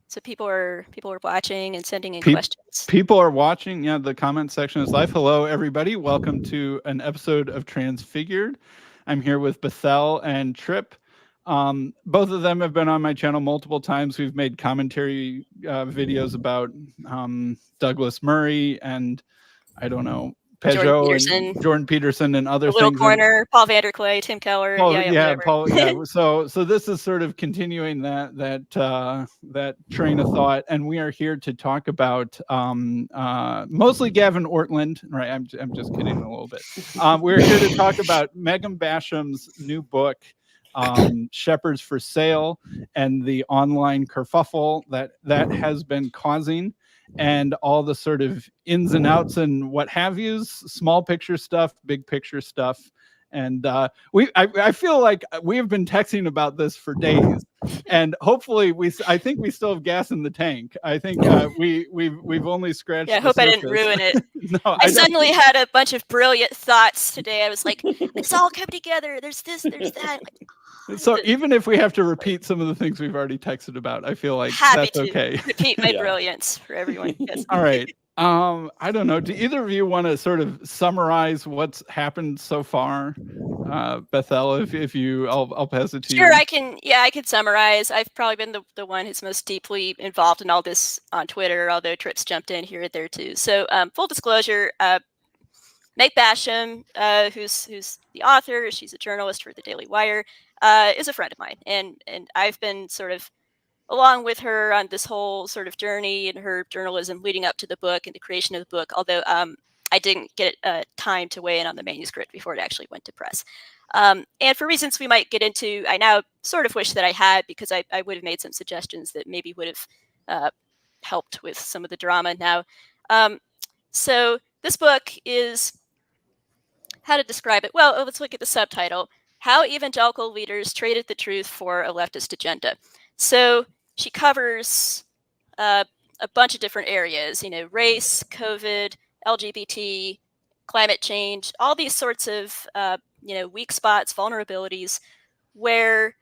So people are watching and sending in questions. People are watching. Yeah, the comment section is live. Hello, everybody. Welcome to an episode of Transfigured. I'm here with Bethel and Tripp. Both of them have been on my channel multiple times. We've made commentary videos about Douglas Murray and I don't know, Peugeot and Jordan Peterson and other Little things. Corner, Paul Vanderklay, Tim Keller. Paul. Yeah. So this is sort of continuing that train of thought, and we are here to talk about mostly Gavin Ortlund. Right. I'm just kidding a little bit. We're here to talk about Megan Basham's new book, Shepherds for Sale, and the online kerfuffle that has been causing, and all the sort of ins and outs and what have yous, small picture stuff, big picture stuff. And I feel like we have been texting about this for days, and hopefully I think we still have gas in the tank. I think we've only scratched. Yeah, I hope the I didn't ruin it. No, I suddenly had a bunch of brilliant thoughts today. I was like, it's all come together. There's this, there's that. So even if we have to repeat some of the things we've already texted about, I feel like that's okay. Repeat my brilliance for everyone. Yes. All right. I don't know. Do either of you want to sort of summarize what's happened so far? Bethel, if you, I'll pass it to you. Sure, I can. Yeah, I can summarize. I've probably been the one who's most deeply involved in all this on Twitter, although Tripp's jumped in here and there too. So full disclosure, Megan Basham, who's the author, she's a journalist for the Daily Wire, is a friend of mine, and I've been sort of along with her on this whole sort of journey in her journalism leading up to the book and the creation of the book, although I didn't get time to weigh in on the manuscript before it actually went to press. And for reasons we might get into, I now sort of wish that I had, because I would have made some suggestions that maybe would have helped with some of the drama now. So this book is, how to describe it? Well, let's look at the subtitle: How Evangelical Leaders Traded the Truth for a Leftist Agenda. So she covers a bunch of different areas, race, COVID, LGBT, climate change, all these sorts of, weak spots, vulnerabilities, where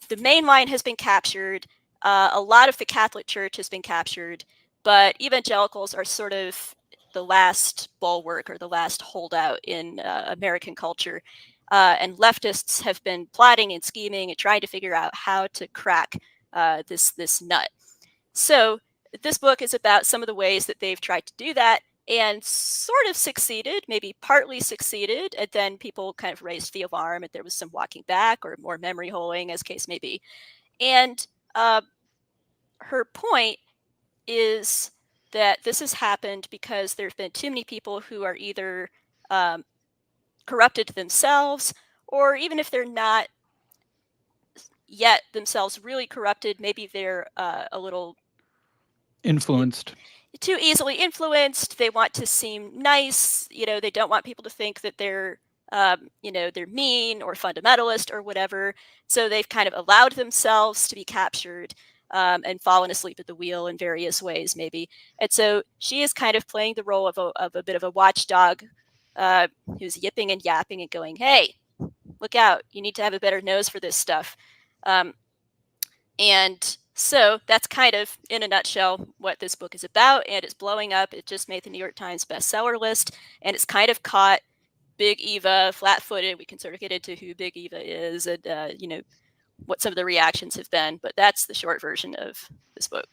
the main line has been captured. A lot of the Catholic Church has been captured, but evangelicals are sort of the last bulwark or the last holdout in American culture. And leftists have been plotting and scheming and trying to figure out how to crack this nut. So this book is about some of the ways that they've tried to do that and sort of succeeded, maybe partly succeeded, and then people kind of raised the alarm and there was some walking back or more memory holing, as case may be. And her point is that this has happened because there have been too many people who are either corrupted themselves, or even if they're not yet themselves really corrupted, maybe they're a little influenced, too easily influenced. They want to seem nice, they don't want people to think that they're they're mean or fundamentalist or whatever. So they've kind of allowed themselves to be captured and fallen asleep at the wheel in various ways, maybe. And so she is kind of playing the role of a bit of a watchdog who's yipping and yapping and going, hey, look out, you need to have a better nose for this stuff. And so that's kind of, in a nutshell, what this book is about, and it's blowing up. It just made the New York Times bestseller list, and it's kind of caught Big Eva flat-footed. We can sort of get into who Big Eva is and, what some of the reactions have been, but that's the short version of this book.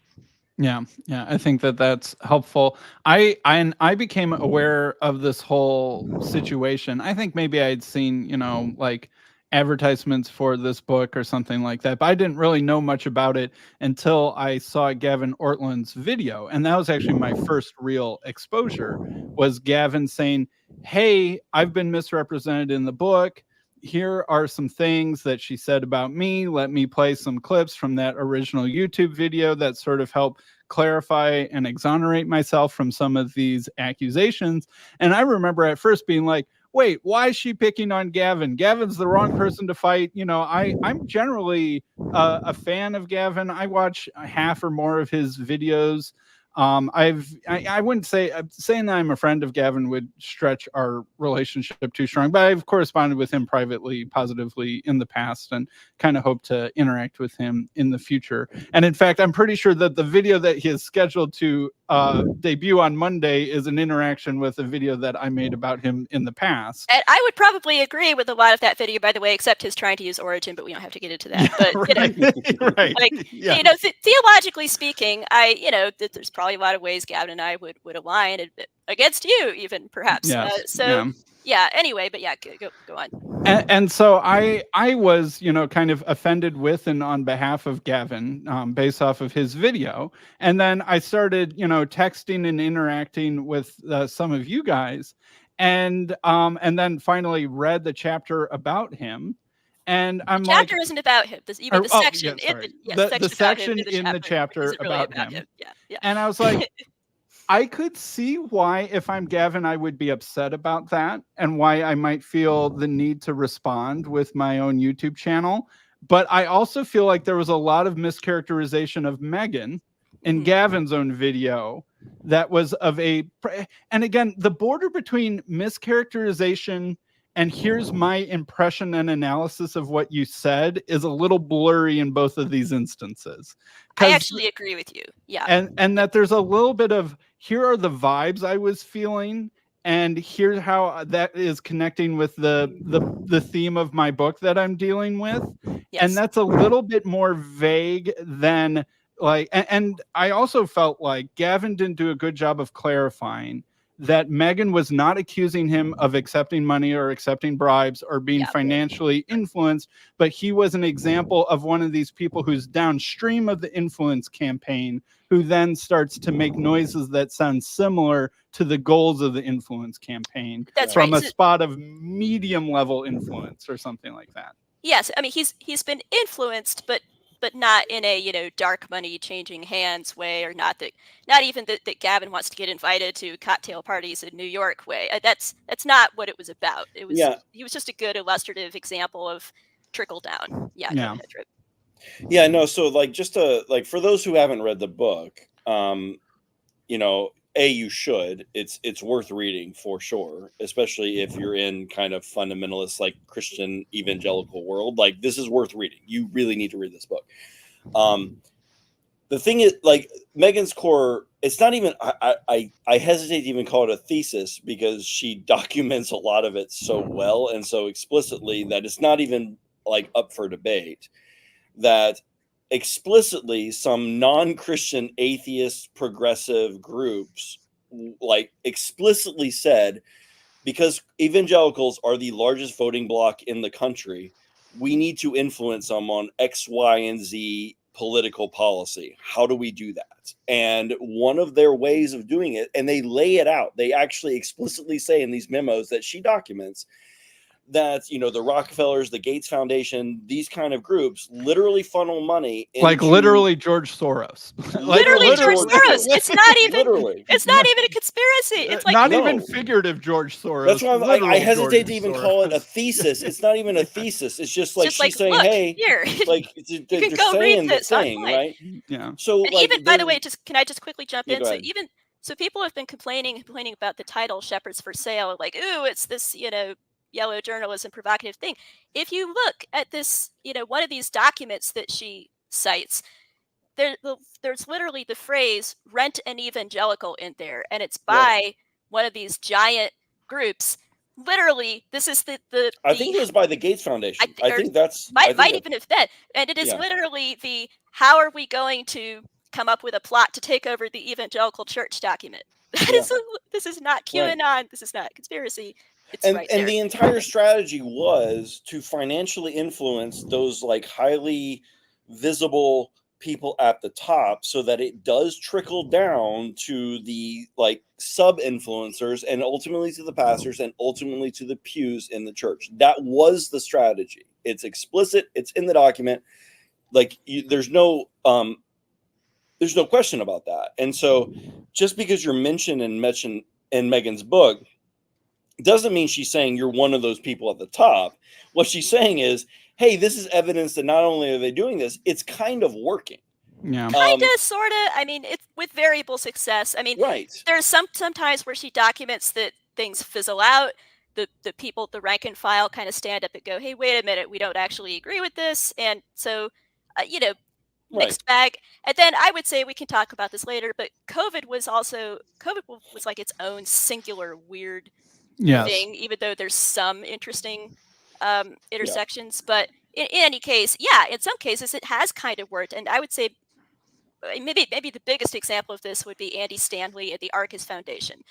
Yeah, I think that's helpful. I became aware of this whole situation. I think maybe I'd seen, like advertisements for this book or something like that, but I didn't really know much about it until I saw Gavin Ortlund's video. And that was actually my first real exposure, was Gavin saying, hey, I've been misrepresented in the book. Here are some things that she said about me. Let me play some clips from that original YouTube video that sort of help clarify and exonerate myself from some of these accusations. And I remember at first being like, wait, why is she picking on Gavin? Gavin's the wrong person to fight. I'm generally a fan of Gavin. I watch half or more of his videos. I wouldn't say saying that I'm a friend of Gavin would stretch our relationship too strong, but I've corresponded with him privately, positively in the past, and kind of hope to interact with him in the future. And in fact, I'm pretty sure that the video that he is scheduled to debut on Monday is an interaction with a video that I made about him in the past. And I would probably agree with a lot of that video, by the way, except his trying to use origin, but we don't have to get into that. But right. Like, theologically speaking, there's probably a lot of ways Gavin and I would align against you, even perhaps. Yes. Anyway, but go on. And so I was, kind of offended with and on behalf of Gavin, based off of his video. And then I started, texting and interacting with some of you guys, and then finally read the chapter about him. And I'm the chapter isn't about him. The section, the section in the chapter about him. Yeah. And I was like, I could see why, if I'm Gavin, I would be upset about that, and why I might feel the need to respond with my own YouTube channel. But I also feel like there was a lot of mischaracterization of Megan in Gavin's own video that was and again, the border between mischaracterization and here's my impression and analysis of what you said is a little blurry in both of these instances. I actually agree with you. Yeah. And that there's a little bit of, here are the vibes I was feeling, and here's how that is connecting with the theme of my book that I'm dealing with. Yes. And that's a little bit more vague than and I also felt like Gavin didn't do a good job of clarifying that Megan was not accusing him of accepting money or accepting bribes or being financially influenced, but he was an example of one of these people who's downstream of the influence campaign, who then starts to make noises that sound similar to the goals of the influence campaign. That's from right. a spot of medium level influence or something like that. Yes, I mean he's been influenced, but not in a dark money changing hands way, or not even that Gavin wants to get invited to cocktail parties in New York way. That's not what it was about. It was he was just a good illustrative example of trickle down. Go ahead, Tripp. Yeah, no. So just to for those who haven't read the book, you should. It's worth reading for sure, especially if you're in kind of fundamentalist Christian evangelical world. This is worth reading. You really need to read this book. The thing is, Megan's core, it's not even, I hesitate to even call it a thesis, because she documents a lot of it so well and so explicitly that it's not even up for debate, that explicitly some non-Christian atheist progressive groups explicitly said, because evangelicals are the largest voting bloc in the country, we need to influence them on X, Y, and Z political policy. How do we do that? And one of their ways of doing it, and they lay it out, they actually explicitly say in these memos that she documents, that the Rockefellers, the Gates Foundation, these kind of groups literally funnel money into, literally George Soros. literally George Soros. It's not even a conspiracy. It's not even figurative George Soros. That's why I hesitate to even call it a thesis. It's not even a thesis. It's just she's saying, look, hey, here. They're saying the thing, right? Yeah. So even, by the way, can I just quickly jump in? So people have been complaining about the title "Shepherds for Sale," ooh, it's this yellow journalism provocative thing. If you look at this, one of these documents that she cites, there's literally the phrase "rent an evangelical" in there, and it's by one of these giant groups. Literally, this is the I think it was by the Gates Foundation. I think that's might even have been, and it is literally the "how are we going to come up with a plot to take over the evangelical church" document. This is not QAnon. Right. This is not conspiracy. And the entire strategy was to financially influence those highly visible people at the top, so that it does trickle down to the sub influencers, and ultimately to the pastors, and ultimately to the pews in the church. That was the strategy. It's explicit. It's in the document. There's no question about that. And so just because you're mentioned in Megan's book doesn't mean she's saying you're one of those people at the top. What she's saying is, hey, this is evidence that not only are they doing this, it's kind of working. Yeah. Kinda, sorta. I mean, it's with variable success. I mean, Right. there's sometimes where she documents that things fizzle out. The people at the rank and file kind of stand up and go, "Hey, wait a minute, we don't actually agree with this," and so, you know, Right. mixed bag. And then I would say we can talk about this later, but COVID was like its own singular weird Yes. thing, even though there's some interesting intersections. But in any case, yeah, in some cases it has kind of worked, and I would say maybe the biggest example of this would be Andy Stanley at the Arcus Foundation.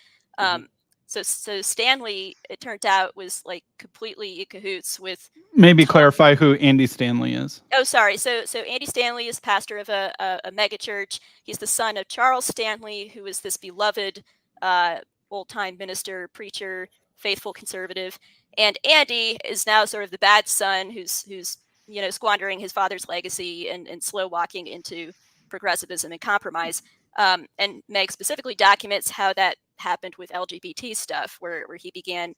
So Stanley, it turned out, was like completely in cahoots with. Maybe clarify who Andy Stanley is. Oh, sorry. So Andy Stanley is pastor of a mega church. He's the son of Charles Stanley, who is this beloved old-time minister, preacher, faithful conservative. And Andy is now sort of the bad son who's squandering his father's legacy and slow walking into progressivism and compromise. And Meg specifically documents how that happened with LGBT stuff, where he began,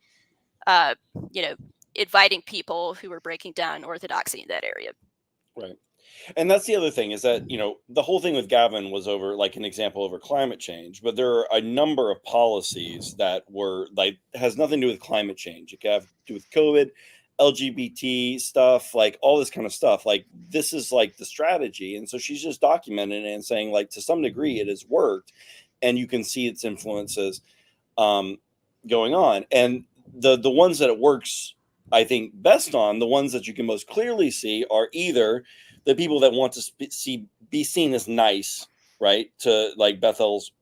inviting people who were breaking down orthodoxy in that area. Right. And that's the other thing, is that, the whole thing with Gavin was over, like, an example over climate change, but there are a number of policies that were like, has nothing to do with climate change. It have to do with COVID, LGBT stuff, like all this kind of stuff. Like, this is like the strategy. And so she's just documenting it and saying, like, to some degree it has worked, and you can see its influences going on. And the ones that it works, I think, best on, the ones that you can most clearly see, are either the people that want to be seen as nice, right, to like Bethel's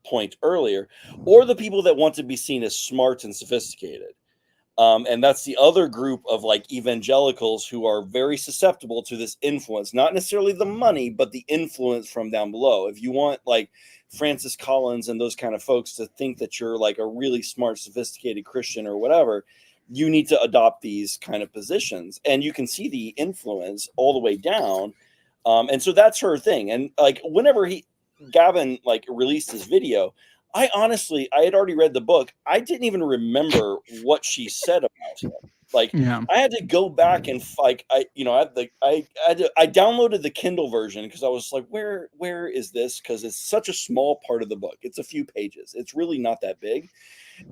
point earlier, or the people that want to be seen as smart and sophisticated. And that's the other group of like evangelicals who are very susceptible to this influence, not necessarily the money, but the influence from down below. If you want like Francis Collins and those kind of folks to think that you're like a really smart, sophisticated Christian or whatever, you need to adopt these kind of positions. And you can see the influence all the way down. And so that's her thing. And like, whenever Gavin like released his video, I had already read the book. I didn't even remember what she said about him. Like, I had to go back and like, I downloaded the Kindle version because I was like, where is this? Because it's such a small part of the book. It's a few pages. It's really not that big.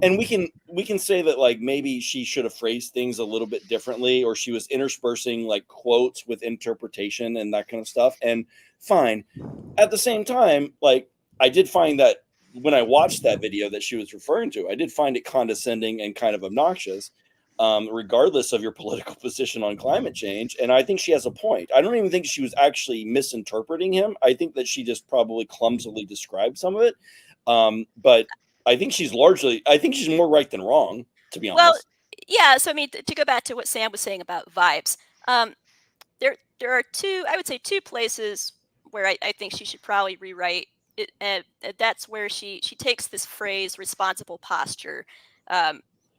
And we can say that like maybe she should have phrased things a little bit differently, or she was interspersing like quotes with interpretation and that kind of stuff. And fine. At the same time, like, I did find that when I watched that video that she was referring to, I did find it condescending and kind of obnoxious, regardless of your political position on climate change. And I think she has a point. I don't even think she was actually misinterpreting him. I think that she just probably clumsily described some of it. But I think she's more right than wrong, to be honest. Well, yeah. So I mean, to go back to what Sam was saying about vibes, there are two places where I think she should probably rewrite it, and that's where she takes this phrase "responsible posture,"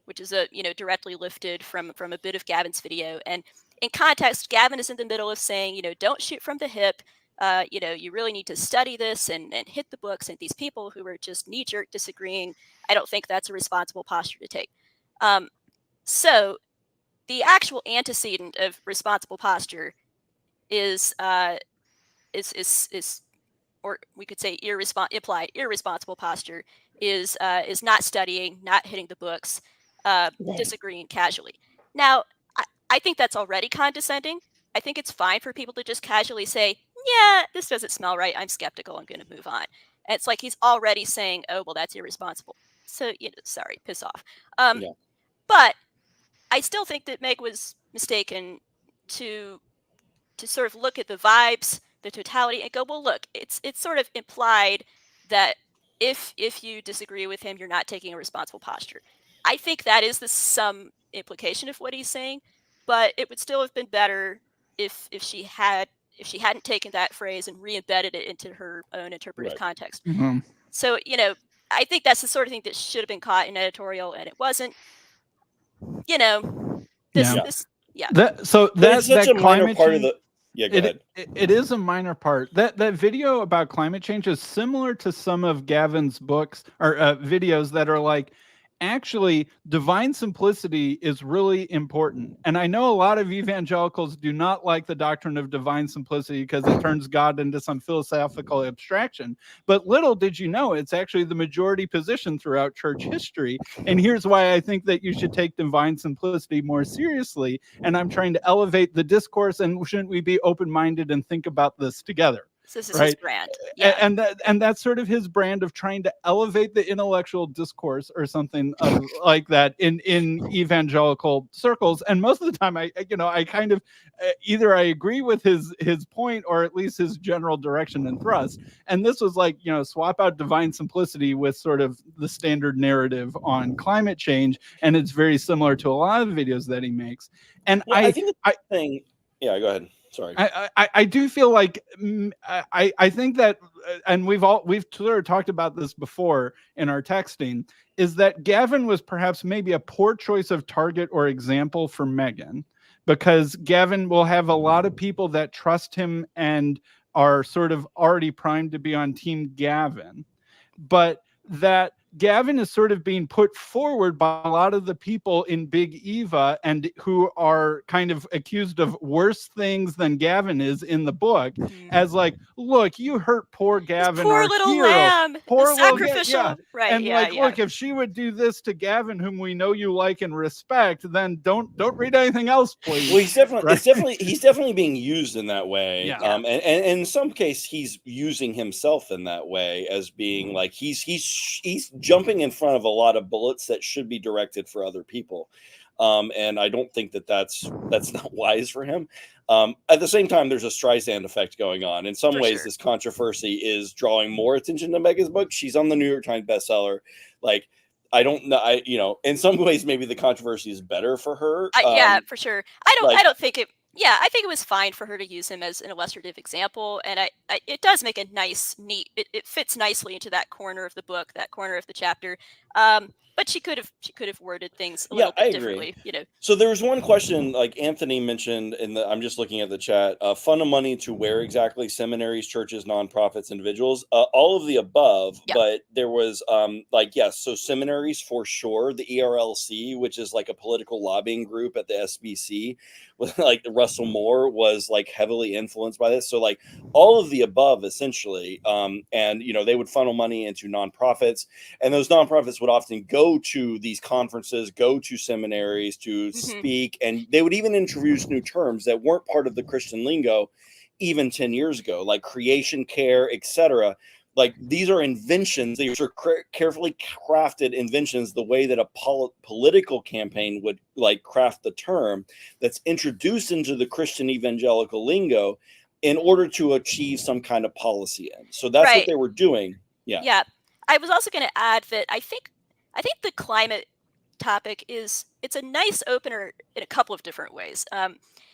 which is directly lifted from a bit of Gavin's video. And in context, Gavin is in the middle of saying, don't shoot from the hip. You really need to study this and hit the books. And these people who are just knee-jerk disagreeing, I don't think that's a responsible posture to take. So the actual antecedent of responsible posture is or we could say implied irresponsible posture is not studying, not hitting the books, disagreeing casually. Now, I think that's already condescending. I think it's fine for people to just casually say, yeah, this doesn't smell right. I'm skeptical. I'm going to move on. And it's like he's already saying, oh, well, that's irresponsible. So, sorry, piss off. But I still think that Meg was mistaken to sort of look at the vibes, the totality, and go, well, look, it's sort of implied that if you disagree with him, you're not taking a responsible posture. I think that is some implication of what he's saying, but it would still have been better if she hadn't taken that phrase and re-embedded it into her own interpretive context. Mm-hmm. So, I think that's the sort of thing that should have been caught in editorial, and it wasn't. That's such a minor part of the. Yeah, go ahead. It is a minor part. That video about climate change is similar to some of Gavin's books or videos that are like, actually divine simplicity is really important. And I know a lot of evangelicals do not like the doctrine of divine simplicity because it turns God into some philosophical abstraction. But little did you know, it's actually the majority position throughout church history. And here's why I think that you should take divine simplicity more seriously. And I'm trying to elevate the discourse, and shouldn't we be open-minded and think about this together? So this is his brand. Yeah. And that's sort of his brand of trying to elevate the intellectual discourse or something of like that in evangelical circles. And most of the time I kind of either I agree with his point, or at least his general direction and thrust. And this was like, swap out divine simplicity with sort of the standard narrative on climate change. And it's very similar to a lot of the videos that he makes. And I think the thing, yeah, go ahead. Sorry. I do feel like I think that, and we've sort of talked about this before in our texting, is that Gavin was perhaps maybe a poor choice of target or example for Megan, because Gavin will have a lot of people that trust him and are sort of already primed to be on Team Gavin, but that Gavin is sort of being put forward by a lot of the people in Big Eva, and who are kind of accused of worse things than Gavin is in the book, as like, look, you hurt poor Gavin, this poor our little hero, lamb, poor the little sacrificial, right? And look, if she would do this to Gavin, whom we know you like and respect, then don't read anything else, please. Well, he's definitely being used in that way. Yeah. And in some case, he's using himself in that way as being like he's jumping in front of a lot of bullets that should be directed for other people. And I don't think that's not wise for him. At the same time, there's a Streisand effect going on. In some ways, This controversy is drawing more attention to Megan's book. She's on the New York Times bestseller. Like, I don't know. In some ways, maybe the controversy is better for her. Yeah, for sure. I don't think it. Yeah, I think it was fine for her to use him as an illustrative example, and it does make a nice, neat. It fits nicely into that corner of the book, that corner of the chapter. But she could have worded things a little bit differently. So there was one question, like Anthony mentioned I'm just looking at the chat. Fund of money to where exactly? Seminaries, churches, nonprofits, individuals, all of the above. Yeah. But there was so seminaries for sure. The ERLC, which is like a political lobbying group at the SBC, with like Russell Moore was like heavily influenced by this. So like all of the above essentially. And they would funnel money into nonprofits, and those nonprofits would often go to these conferences, go to seminaries to speak, and they would even introduce new terms that weren't part of the Christian lingo even 10 years ago, like creation care, etc. Like these are inventions. These are carefully crafted inventions, the way that a political campaign would like craft the term that's introduced into the Christian evangelical lingo in order to achieve some kind of policy end. So that's what they were doing. Yeah. Yeah. I was also going to add that I think the climate topic it's a nice opener in a couple of different ways.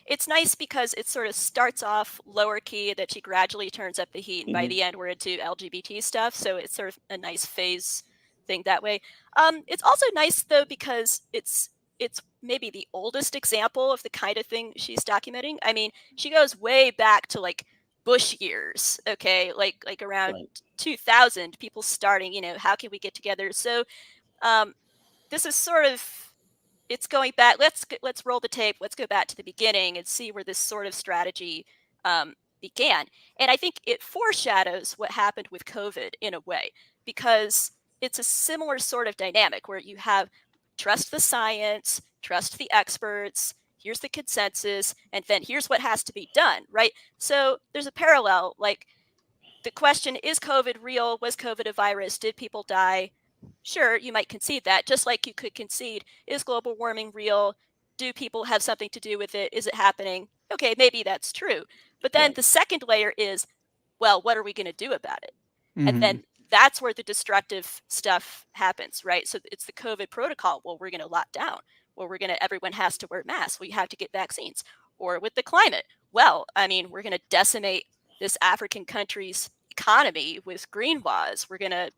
It's nice because it sort of starts off lower key, that she gradually turns up the heat, and by the end we're into LGBT stuff. So it's sort of a nice phase thing that way. It's also nice though because it's maybe the oldest example of the kind of thing she's documenting. I mean, she goes way back to like Bush years, okay, like around 2000, people starting, how can we get together? So this is sort of, it's going back. Let's roll the tape. Let's go back to the beginning and see where this sort of strategy began. And I think it foreshadows what happened with COVID in a way, because it's a similar sort of dynamic where you have trust the science, trust the experts, here's the consensus, and then here's what has to be done, right? So there's a parallel. Like the question, is COVID real? Was COVID a virus? Did people die? Sure, you might concede that, just like you could concede, is global warming real? Do people have something to do with it? Is it happening? Okay, maybe that's true. But then the second layer is, well, what are we going to do about it? And then that's where the destructive stuff happens, right? So it's the COVID protocol. Well, we're going to lock down. Well, everyone has to wear masks. We have to get vaccines. Or with the climate, well, I mean, we're going to decimate this African country's economy with greenwash. We're going to,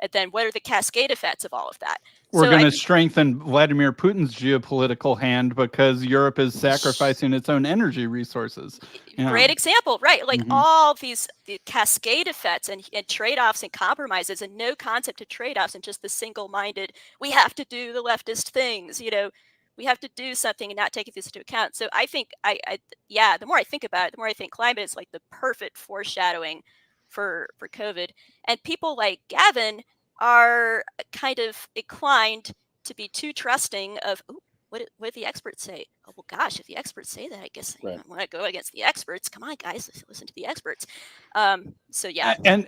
And then what are the cascade effects of all of that? We're So going to strengthen Vladimir Putin's geopolitical hand because Europe is sacrificing its own energy resources. Great example, right? Like Mhm. all the cascade effects and trade-offs and compromises, and no concept of trade-offs, and just the single-minded, we have to do the leftist things, you know, we have to do something and not taking this into account. So I think the more I think about it, the more I think climate is like the perfect foreshadowing for COVID. And people like Gavin are kind of inclined to be too trusting of, what did the experts say? Oh, well, gosh, if the experts say that, I guess I want to go against the experts. Come on, guys, let's listen to the experts. So yeah. And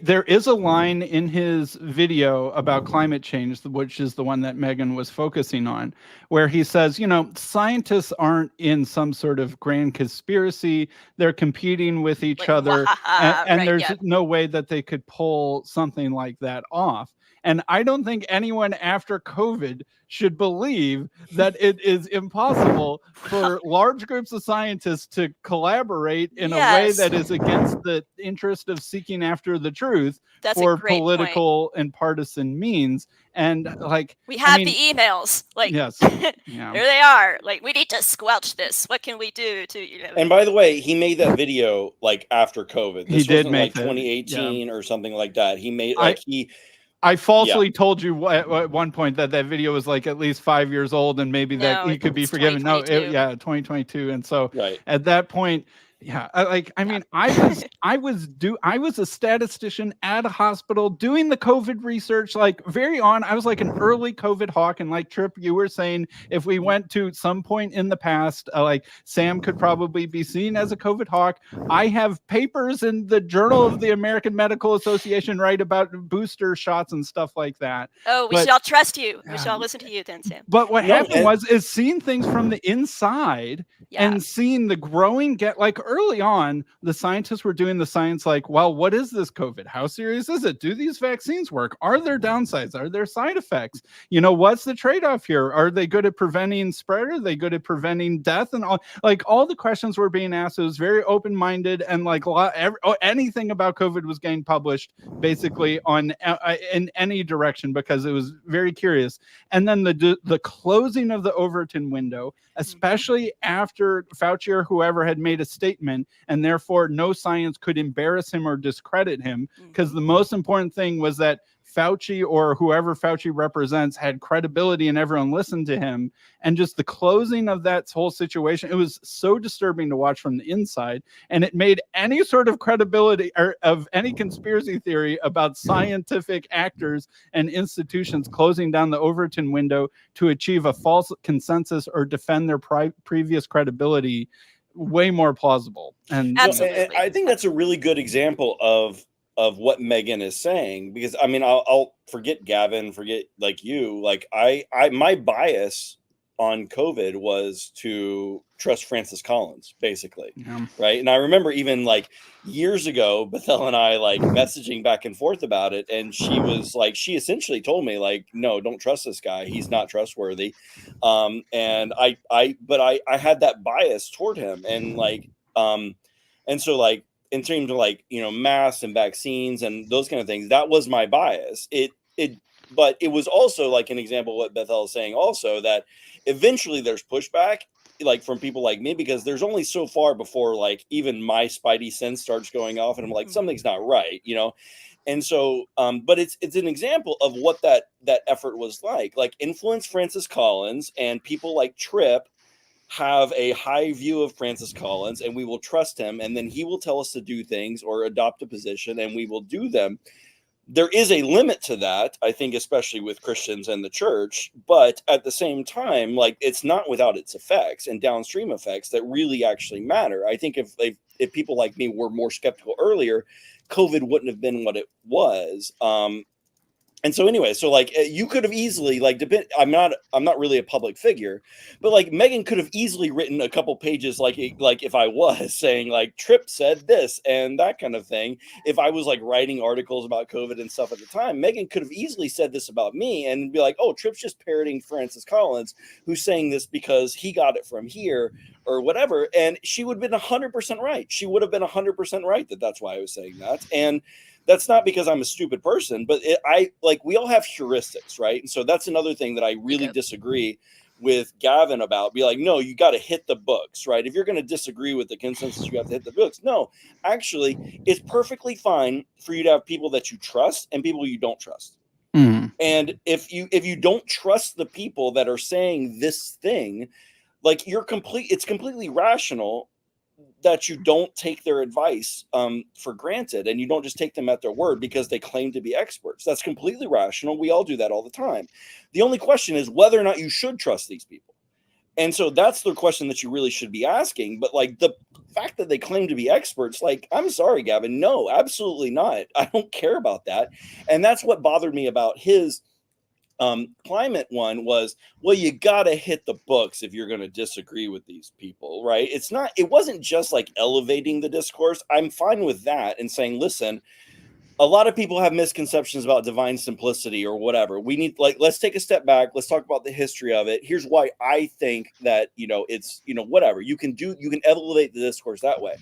there is a line in his video about climate change, which is the one that Megan was focusing on, where he says, you know, scientists aren't in some sort of grand conspiracy. They're competing with each other. And right, there's no way that they could pull something like that off. And I don't think anyone after COVID should believe that it is impossible for large groups of scientists to collaborate in a way that is against the interest of seeking after the truth for political and partisan means. And like, we have the emails, like, yes, there they are. Like, we need to squelch this. What can we do to, you know? And by the way, he made that video like after COVID. This he did wasn't make like 2018 or something like that. He made I falsely told you at one point that video was like at least 5 years old and maybe that he could be forgiven. No, 2022. And so at that point, I was a statistician at a hospital doing the COVID research, like I was like an early COVID hawk. And like Tripp, you were saying, if we went to some point in the past, like Sam could probably be seen as a COVID hawk. I have papers in the Journal of the American Medical Association, right, about booster shots and stuff like that. Oh, we shall trust you. We shall listen to you then, Sam. But what happened is seeing things from the inside and seeing the growing like early on, the scientists were doing the science like, well, what is this COVID? How serious is it? Do these vaccines work? Are there downsides? Are there side effects? You know, what's the trade-off here? Are they good at preventing spread? Are they good at preventing death? And all the questions were being asked. It was very open-minded, and like anything about COVID was getting published basically in any direction because it was very curious. And then the closing of the Overton window, especially after Fauci or whoever had made a statement, and therefore no science could embarrass him or discredit him, because the most important thing was that Fauci or whoever Fauci represents had credibility and everyone listened to him. And just the closing of that whole situation, it was so disturbing to watch from the inside. And it made any sort of credibility or of any conspiracy theory about scientific actors and institutions closing down the Overton window to achieve a false consensus or defend their previous credibility way more plausible. And absolutely. I think that's a really good example of what Megan is saying, because I mean, I'll forget Gavin, forget like you, like my bias on COVID was to trust Francis Collins, basically. Right. And I remember even like years ago, Bethel and I like messaging back and forth about it. And she was like, she essentially told me like, no, don't trust this guy. He's not trustworthy. And I had that bias toward him. And like, and so like, in terms of like, you know, masks and vaccines and those kind of things, that was my bias. But it was also like an example of what Bethel is saying also, that eventually there's pushback like from people like me, because there's only so far before like even my spidey sense starts going off and I'm like, something's not right, you know? And so, but it's an example of what that effort was like influence Francis Collins, and people like Tripp have a high view of Francis Collins, and we will trust him, and then he will tell us to do things or adopt a position, and we will do them. There is a limit to that, I think, especially with Christians and the church, but at the same time, like, it's not without its effects and downstream effects that really actually matter. I think if people like me were more skeptical earlier, COVID wouldn't have been what it was. And so anyway, so like you could have easily like I'm not really a public figure, but like Megan could have easily written a couple pages like if I was saying like Tripp said this and that kind of thing. If I was like writing articles about COVID and stuff at the time, Megan could have easily said this about me and be like, oh, Tripp's just parroting Francis Collins, who's saying this because he got it from here, or whatever. And she would have been 100% right. She would have been 100% right that's why I was saying that. And that's not because I'm a stupid person, but we all have heuristics, right? And so that's another thing that I really disagree with Gavin about. Be like, no, you got to hit the books, right? If you're going to disagree with the consensus, you have to hit the books. No, actually, it's perfectly fine for you to have people that you trust and people you don't trust. And if you don't trust the people that are saying this thing, like it's completely rational that you don't take their advice for granted, and you don't just take them at their word because they claim to be experts. That's completely rational. We all do that all the time. The only question is whether or not you should trust these people. And so that's the question that you really should be asking. But like the fact that they claim to be experts, like, I'm sorry, Gavin, no, absolutely not. I don't care about that. And that's what bothered me about his climate one was, well, you gotta hit the books if you're going to disagree with these people, right? It wasn't just like elevating the discourse. I'm fine with that and saying, listen, a lot of people have misconceptions about divine simplicity or whatever. We need, like, let's take a step back. Let's talk about the history of it. Here's why I think that, it's, whatever you can elevate the discourse that way.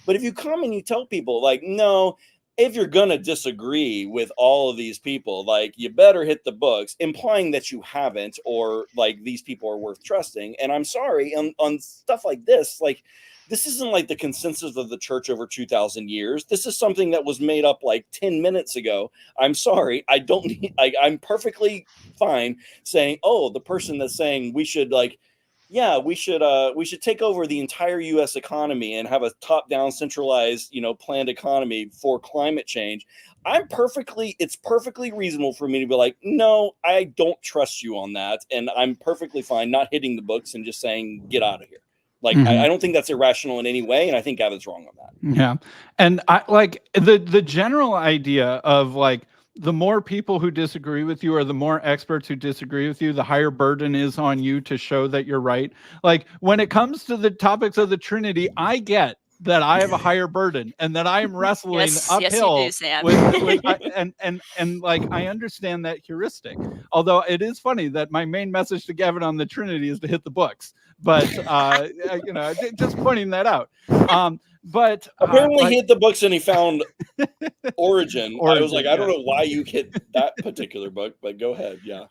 But if you come and you tell people like, no, if you're going to disagree with all of these people, like, you better hit the books, implying that you haven't, or like these people are worth trusting. And I'm sorry, on stuff like this, like, this isn't like the consensus of the church over 2,000 years. This is something that was made up like 10 minutes ago. I'm sorry. I'm perfectly fine saying, oh, the person that's saying we should we should take over the entire U.S. economy and have a top-down centralized, planned economy for climate change. It's perfectly reasonable for me to be like, no, I don't trust you on that. And I'm perfectly fine not hitting the books and just saying, get out of here. Like, I don't think that's irrational in any way, and I think Gavin's wrong on that. Yeah, and I like the general idea of like the more people who disagree with you or the more experts who disagree with you, the higher burden is on you to show that you're right. Like when it comes to the topics of the Trinity, I get that I have a higher burden and that I am wrestling uphill. Yes, you do, Sam. and like I understand that heuristic. Although it is funny that my main message to Gavin on the Trinity is to hit the books. But just pointing that out. But apparently he hit the books and he found Origin. I was like, I don't know why you hit that particular book, but go ahead. Yeah.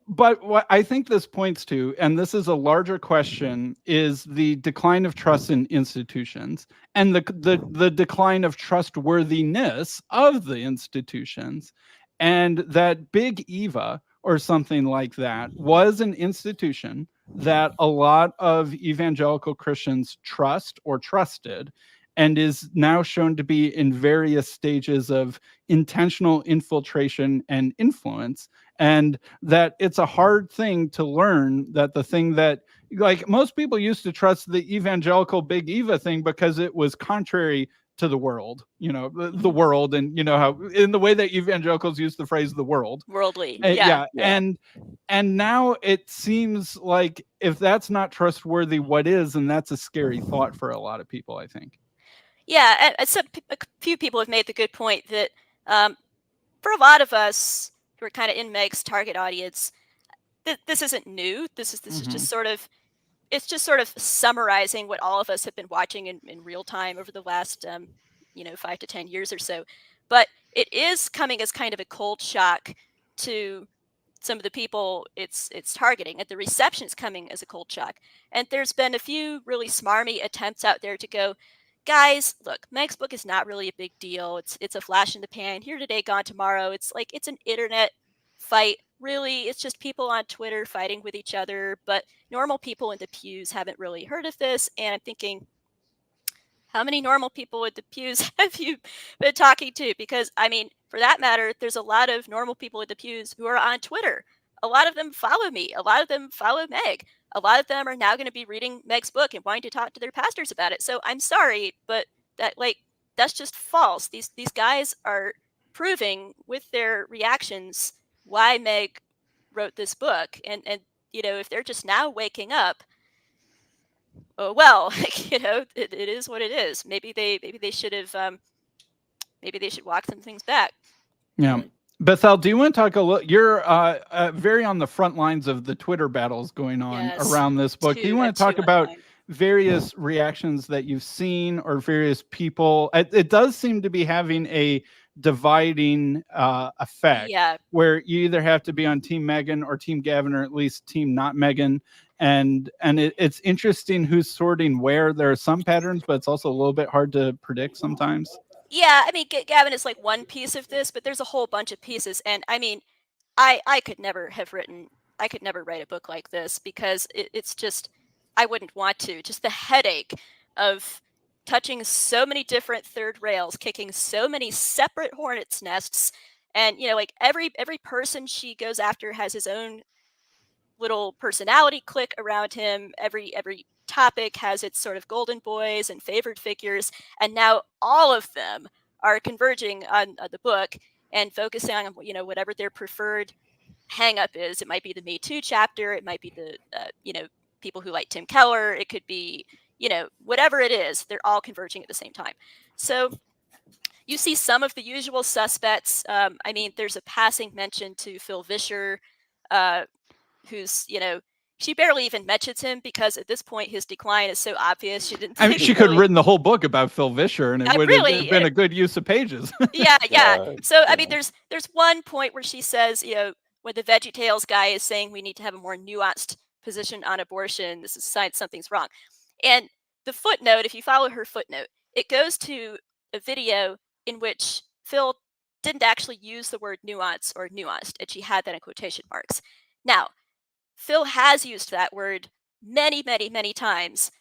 But what I think this points to, and this is a larger question, is the decline of trust in institutions and the decline of trustworthiness of the institutions. And that Big Eva or something like that was an institution that a lot of evangelical Christians trust or trusted, and is now shown to be in various stages of intentional infiltration and influence. And that it's a hard thing to learn that the thing that, like, most people used to trust the evangelical Big Eva thing because it was contrary to the world, the world, and how in the way that evangelicals use the phrase the world, worldly. Yeah. And now it seems like if that's not trustworthy, what is? And that's a scary thought for a lot of people, I think. Yeah, a few people have made the good point that for a lot of us who are kind of in Meg's target audience, this isn't new. This is just sort of, it's just sort of summarizing what all of us have been watching in real time over the last 5 to 10 years or so. But it is coming as kind of a cold shock to some of the people it's targeting, and the reception is coming as a cold shock. And there's been a few really smarmy attempts out there to go, guys, look, Meg's book is not really a big deal. It's a flash in the pan, here today, gone tomorrow. It's like, it's an internet fight. Really, it's just people on Twitter fighting with each other, but normal people in the pews haven't really heard of this. And I'm thinking, how many normal people in the pews have you been talking to? Because, I mean, for that matter, there's a lot of normal people in the pews who are on Twitter. A lot of them follow me. A lot of them follow Meg. A lot of them are now going to be reading Meg's book and wanting to talk to their pastors about it. So I'm sorry, but that's just false. These guys are proving with their reactions why Meg wrote this book. And if they're just now waking up, oh well, it is what it is. Maybe they should have maybe they should walk some things back. Yeah. Bethel, do you want to talk a little? You're very on the front lines of the Twitter battles going on around this book. Do you want to talk about various reactions that you've seen or various people, it does seem to be having a dividing effect. Yeah. Where you either have to be on Team Megan or Team Gavin, or at least Team not Megan. And it's interesting who's sorting where. There are some patterns, but it's also a little bit hard to predict sometimes. Yeah, I mean, Gavin is like one piece of this, but there's a whole bunch of pieces. And I mean, I could never write a book like this, because it's just, I wouldn't want to. Just the headache of touching so many different third rails, kicking so many separate hornets' nests, and like every person she goes after has his own little personality clique around him. Every topic has its sort of golden boys and favored figures, and now all of them are converging on the book and focusing on whatever their preferred hang up is. It might be the Me Too chapter, it might be the people who like Tim Keller, it could be whatever it is. They're all converging at the same time. So you see some of the usual suspects. I mean, there's a passing mention to Phil Vischer, who's she barely even mentions him, because at this point his decline is so obvious. She didn't. I mean, she could have written the whole book about Phil Vischer, and it would have been a good use of pages. Yeah. So I mean, there's one point where she says, when the VeggieTales guy is saying we need to have a more nuanced position on abortion, this is a sign something's wrong. And the footnote, if you follow her footnote, it goes to a video in which Phil didn't actually use the word nuance or nuanced, and she had that in quotation marks. Now, Phil has used that word many, many, many times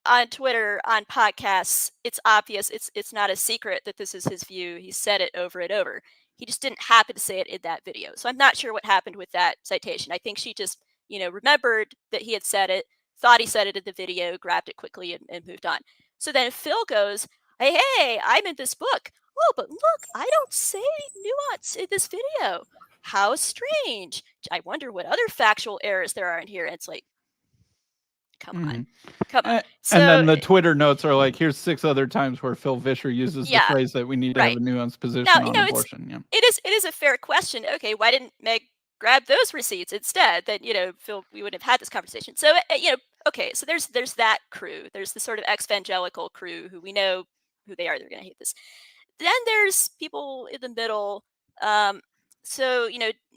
on Twitter, on podcasts. It's obvious. It's not a secret that this is his view. He said it over and over. He just didn't happen to say it in that video. So I'm not sure what happened with that citation. I think she just, remembered that he had said it, thought he said it in the video, grabbed it quickly, and moved on. So then Phil goes, hey, I'm in this book. Oh, but look, I don't say nuance in this video. How strange. I wonder what other factual errors there are in here. And it's like, come on. So, and then the Twitter notes are like, here's 6 other times where Phil Vischer uses the phrase that we need to have a nuanced position on abortion. It is a fair question. Okay, why didn't Meg grab those receipts instead? Then Phil, we wouldn't have had this conversation. So okay, so there's that crew. There's the sort of evangelical crew who we know who they are. They're going to hate this. Then there's people in the middle. So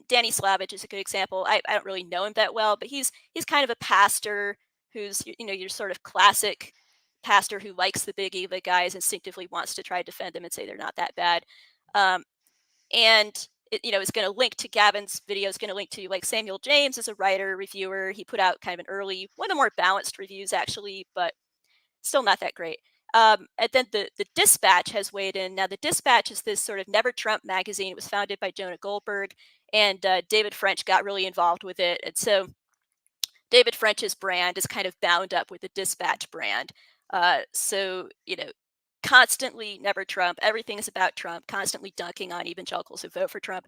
Danny Slavich is a good example. I don't really know him that well, but he's kind of a pastor who's your sort of classic pastor who likes the biggie, the guys instinctively wants to try to defend them and say they're not that bad. And it's going to link to Gavin's video. It's going to link to like Samuel James as a writer, reviewer. He put out kind of an early, one of the more balanced reviews actually, but still not that great. And then the Dispatch has weighed in. Now, the Dispatch is this sort of Never Trump magazine. It was founded by Jonah Goldberg, and David French got really involved with it. And so David French's brand is kind of bound up with the Dispatch brand. So, constantly Never Trump. Everything is about Trump, constantly dunking on evangelicals who vote for Trump.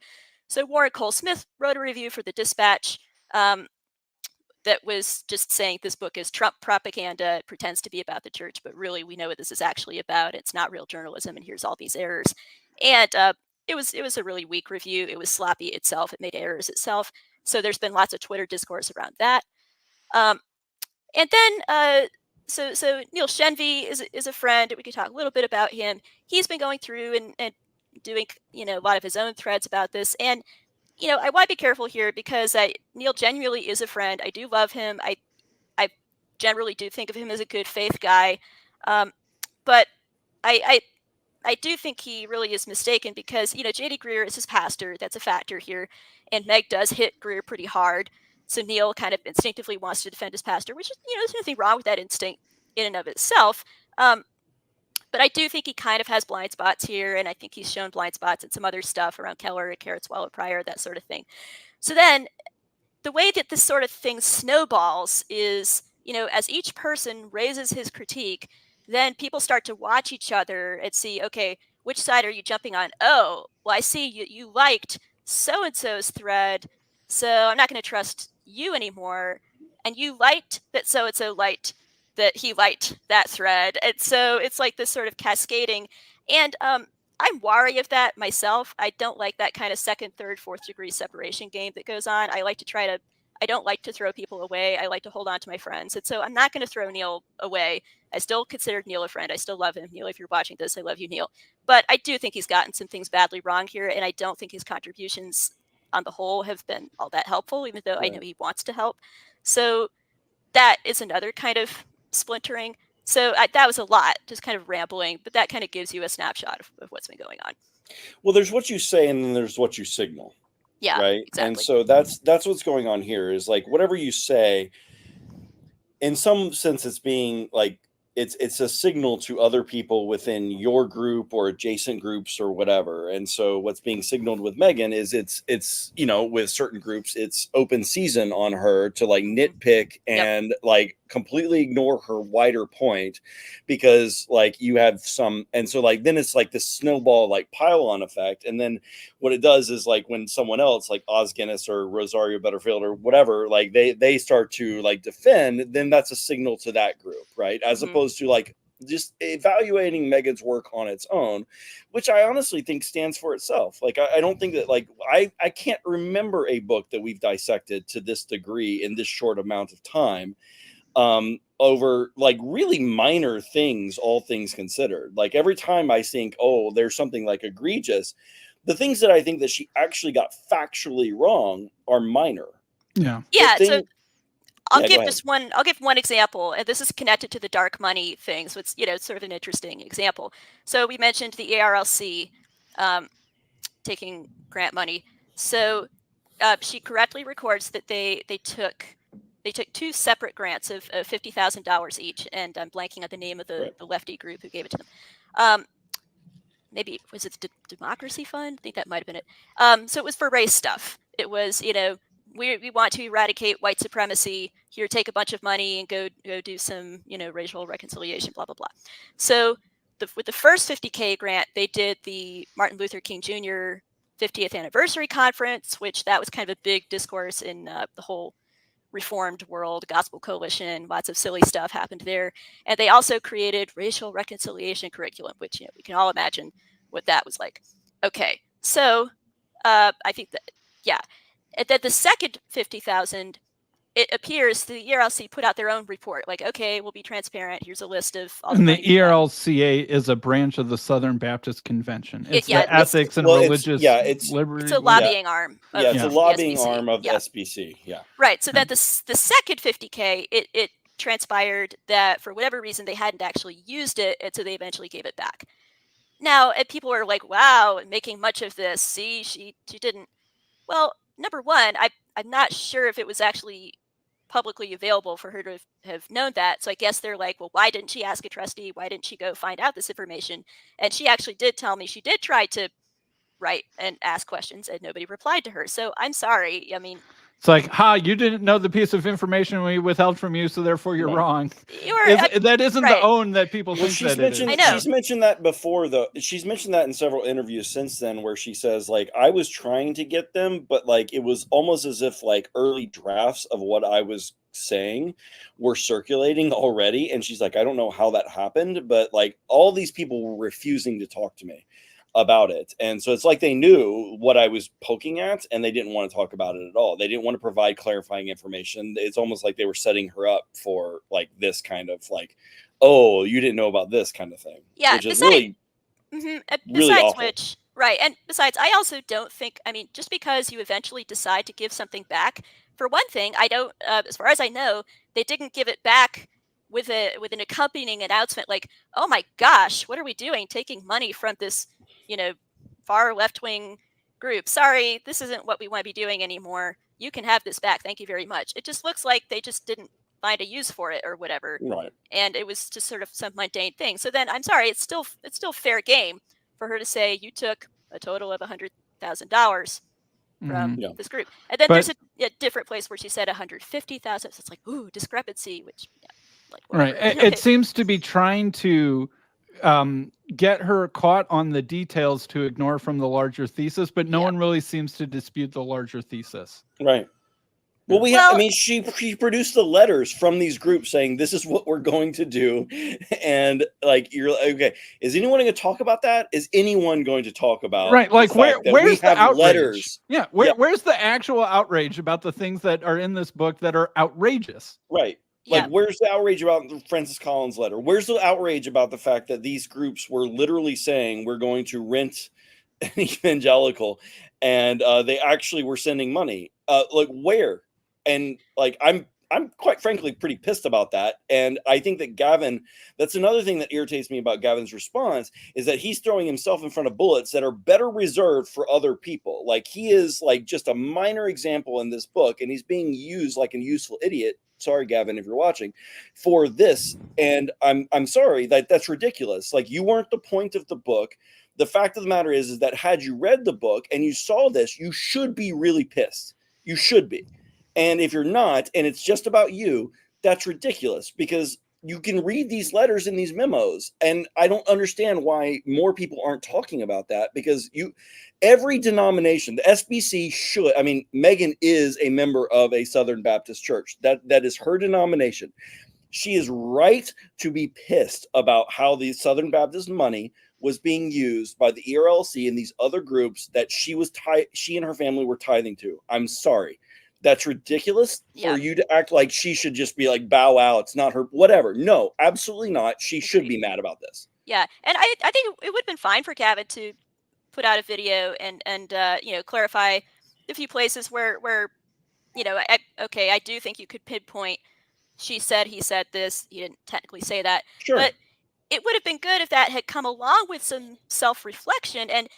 So Warren Cole Smith wrote a review for the Dispatch that was just saying this book is Trump propaganda. It pretends to be about the church, but really we know what this is actually about. It's not real journalism, and here's all these errors. And it was a really weak review. It was sloppy itself. It made errors itself. So there's been lots of Twitter discourse around that. And then so Neil Shenvi is a friend. We could talk a little bit about him. He's been going through and doing a lot of his own threads about this. And I want to be careful here because Neil genuinely is a friend. I do love him. I generally do think of him as a good faith guy, but I do think he really is mistaken because J.D. Greear is his pastor. That's a factor here, and Meg does hit Greear pretty hard. So Neil kind of instinctively wants to defend his pastor, which is there's nothing wrong with that instinct in and of itself. But I do think he kind of has blind spots here, and I think he's shown blind spots in some other stuff around Keller, Carrots, Weller, Pryor, that sort of thing. So then the way that this sort of thing snowballs is, as each person raises his critique, then people start to watch each other and see, okay, which side are you jumping on? Oh, well, I see you liked so-and-so's thread, so I'm not going to trust you anymore. And you liked that so-and-so liked that he liked that thread. And so it's like this sort of cascading. And I'm wary of that myself. I don't like that kind of second, third, fourth degree separation game that goes on. I like to try to I don't like to throw people away. I like to hold on to my friends. And so I'm not going to throw Neil away. I still considered Neil a friend. I still love him. Neil, if you're watching this, I love you, Neil. But I do think he's gotten some things badly wrong here. And I don't think his contributions on the whole have been all that helpful, even though I know he wants to help. So that is another kind of splintering. So that was a lot, just kind of rambling, but that kind of gives you a snapshot of what's been going on. Well, there's what you say and then there's what you signal. Yeah, right. Exactly. And so that's what's going on here is like whatever you say, in some sense, it's being like it's a signal to other people within your group or adjacent groups or whatever. And so what's being signaled with Megan is it's with certain groups, it's open season on her to like nitpick and like completely ignore her wider point because like you have some, and so like then it's like this snowball like pile on effect. And then what it does is like when someone else like Oz Guinness or Rosario Butterfield or whatever, like they start to like defend, then that's a signal to that group, right? As opposed to like just evaluating Megan's work on its own, which I honestly think stands for itself. Like, I don't think that like, I can't remember a book that we've dissected to this degree in this short amount of time over like really minor things, all things considered. Like every time I think, oh, there's something like egregious, the things that I think that she actually got factually wrong are minor. Yeah. So I'll give one example, and this is connected to the dark money thing. So it's, it's sort of an interesting example. So we mentioned the ARLC taking grant money. So she correctly records that they took two separate grants of $50,000 each, and I'm blanking on the name of the lefty group who gave it to them. Maybe was it the Democracy Fund? I think that might have been it. So it was for race stuff. It was, we want to eradicate white supremacy. Here, take a bunch of money and go do some, racial reconciliation, blah, blah, blah. So with the first $50K grant, they did the Martin Luther King Jr. 50th anniversary conference, which that was kind of a big discourse in the whole Reformed world, Gospel Coalition, lots of silly stuff happened there. And they also created racial reconciliation curriculum, which we can all imagine what that was like. Okay, so I think that, and then the second 50,000, it appears the ERLC put out their own report, like, okay, we'll be transparent. Here's a list of all the money. And the ERLCA is a branch of the Southern Baptist Convention. It's the ethics and religious liberty. It's a lobbying arm. It's a lobbying arm of SBC. Yeah. Right. So that the second 50K, it transpired that for whatever reason they hadn't actually used it, and so they eventually gave it back. Now, and people are like, "Wow, making much of this. See, she didn't." Well, number one, I'm not sure if it was actually publicly available for her to have known that. So I guess they're like, well, why didn't she ask a trustee? Why didn't she go find out this information? And she actually did tell me she did try to write and ask questions and nobody replied to her. So I'm sorry. I mean, it's like, you didn't know the piece of information we withheld from you, so therefore you're wrong. That isn't the own that people think that it is. I know. She's mentioned that before, though. She's mentioned that in several interviews since then, where she says, like, I was trying to get them, but like it was almost as if like early drafts of what I was saying were circulating already. And she's like, I don't know how that happened, but like all these people were refusing to talk to me about it. And so it's like they knew what I was poking at and they didn't want to talk about it at all. They didn't want to provide clarifying information. It's almost like they were setting her up for like this kind of like, oh, you didn't know about this kind of thing. Yeah. Which is really awful. And besides, I also don't think, I mean, just because you eventually decide to give something back, for one thing, I don't, as far as I know, they didn't give it back with an accompanying announcement like, oh my gosh, what are we doing? Taking money from this, far left-wing group. Sorry, this isn't what we want to be doing anymore. You can have this back. Thank you very much. It just looks like they just didn't find a use for it or whatever. Right. And it was just sort of some mundane thing. So then I'm sorry, it's still fair game for her to say you took a total of $100,000 from this group. And then there's a different place where she said 150,000. So it's like, ooh, discrepancy, which right. It seems to be trying to get her caught on the details to ignore from the larger thesis, but no one really seems to dispute the larger thesis. Right. Well, I mean, she produced the letters from these groups saying this is what we're going to do, and like you're okay. Is anyone going to talk about that? Is anyone going to talk about like the fact that where's we have the outrage? letters? Yeah, where's the actual outrage about the things that are in this book that are outrageous? Right. Like, where's the outrage about Francis Collins' letter? Where's the outrage about the fact that these groups were literally saying we're going to rent an evangelical, and they actually were sending money? Like, where? And like, I'm quite frankly pretty pissed about that. And I think that Gavin, that's another thing that irritates me about Gavin's response, is that he's throwing himself in front of bullets that are better reserved for other people. Like, he is like just a minor example in this book, and he's being used like a useful idiot. Sorry, Gavin, if you're watching, for this. And I'm sorry, that's ridiculous. Like, you weren't the point of the book. The fact of the matter is that had you read the book and you saw this, you should be really pissed. You should be. And if you're not, and it's just about you, that's ridiculous, because you can read these letters and these memos. And I don't understand why more people aren't talking about that, because every denomination, the SBC should, I mean, Megan is a member of a Southern Baptist church. That is her denomination. She is right to be pissed about how the Southern Baptist money was being used by the ERLC and these other groups that she and her family were tithing to. I'm sorry. That's ridiculous for you to act like she should just be like, bow out. It's not her, whatever. No, absolutely not. She should be mad about this. Yeah. And I think it would have been fine for Gavin to put out a video and clarify the few places where I do think you could pinpoint, she said, he said this. He didn't technically say that. Sure. But it would have been good if that had come along with some self-reflection. And,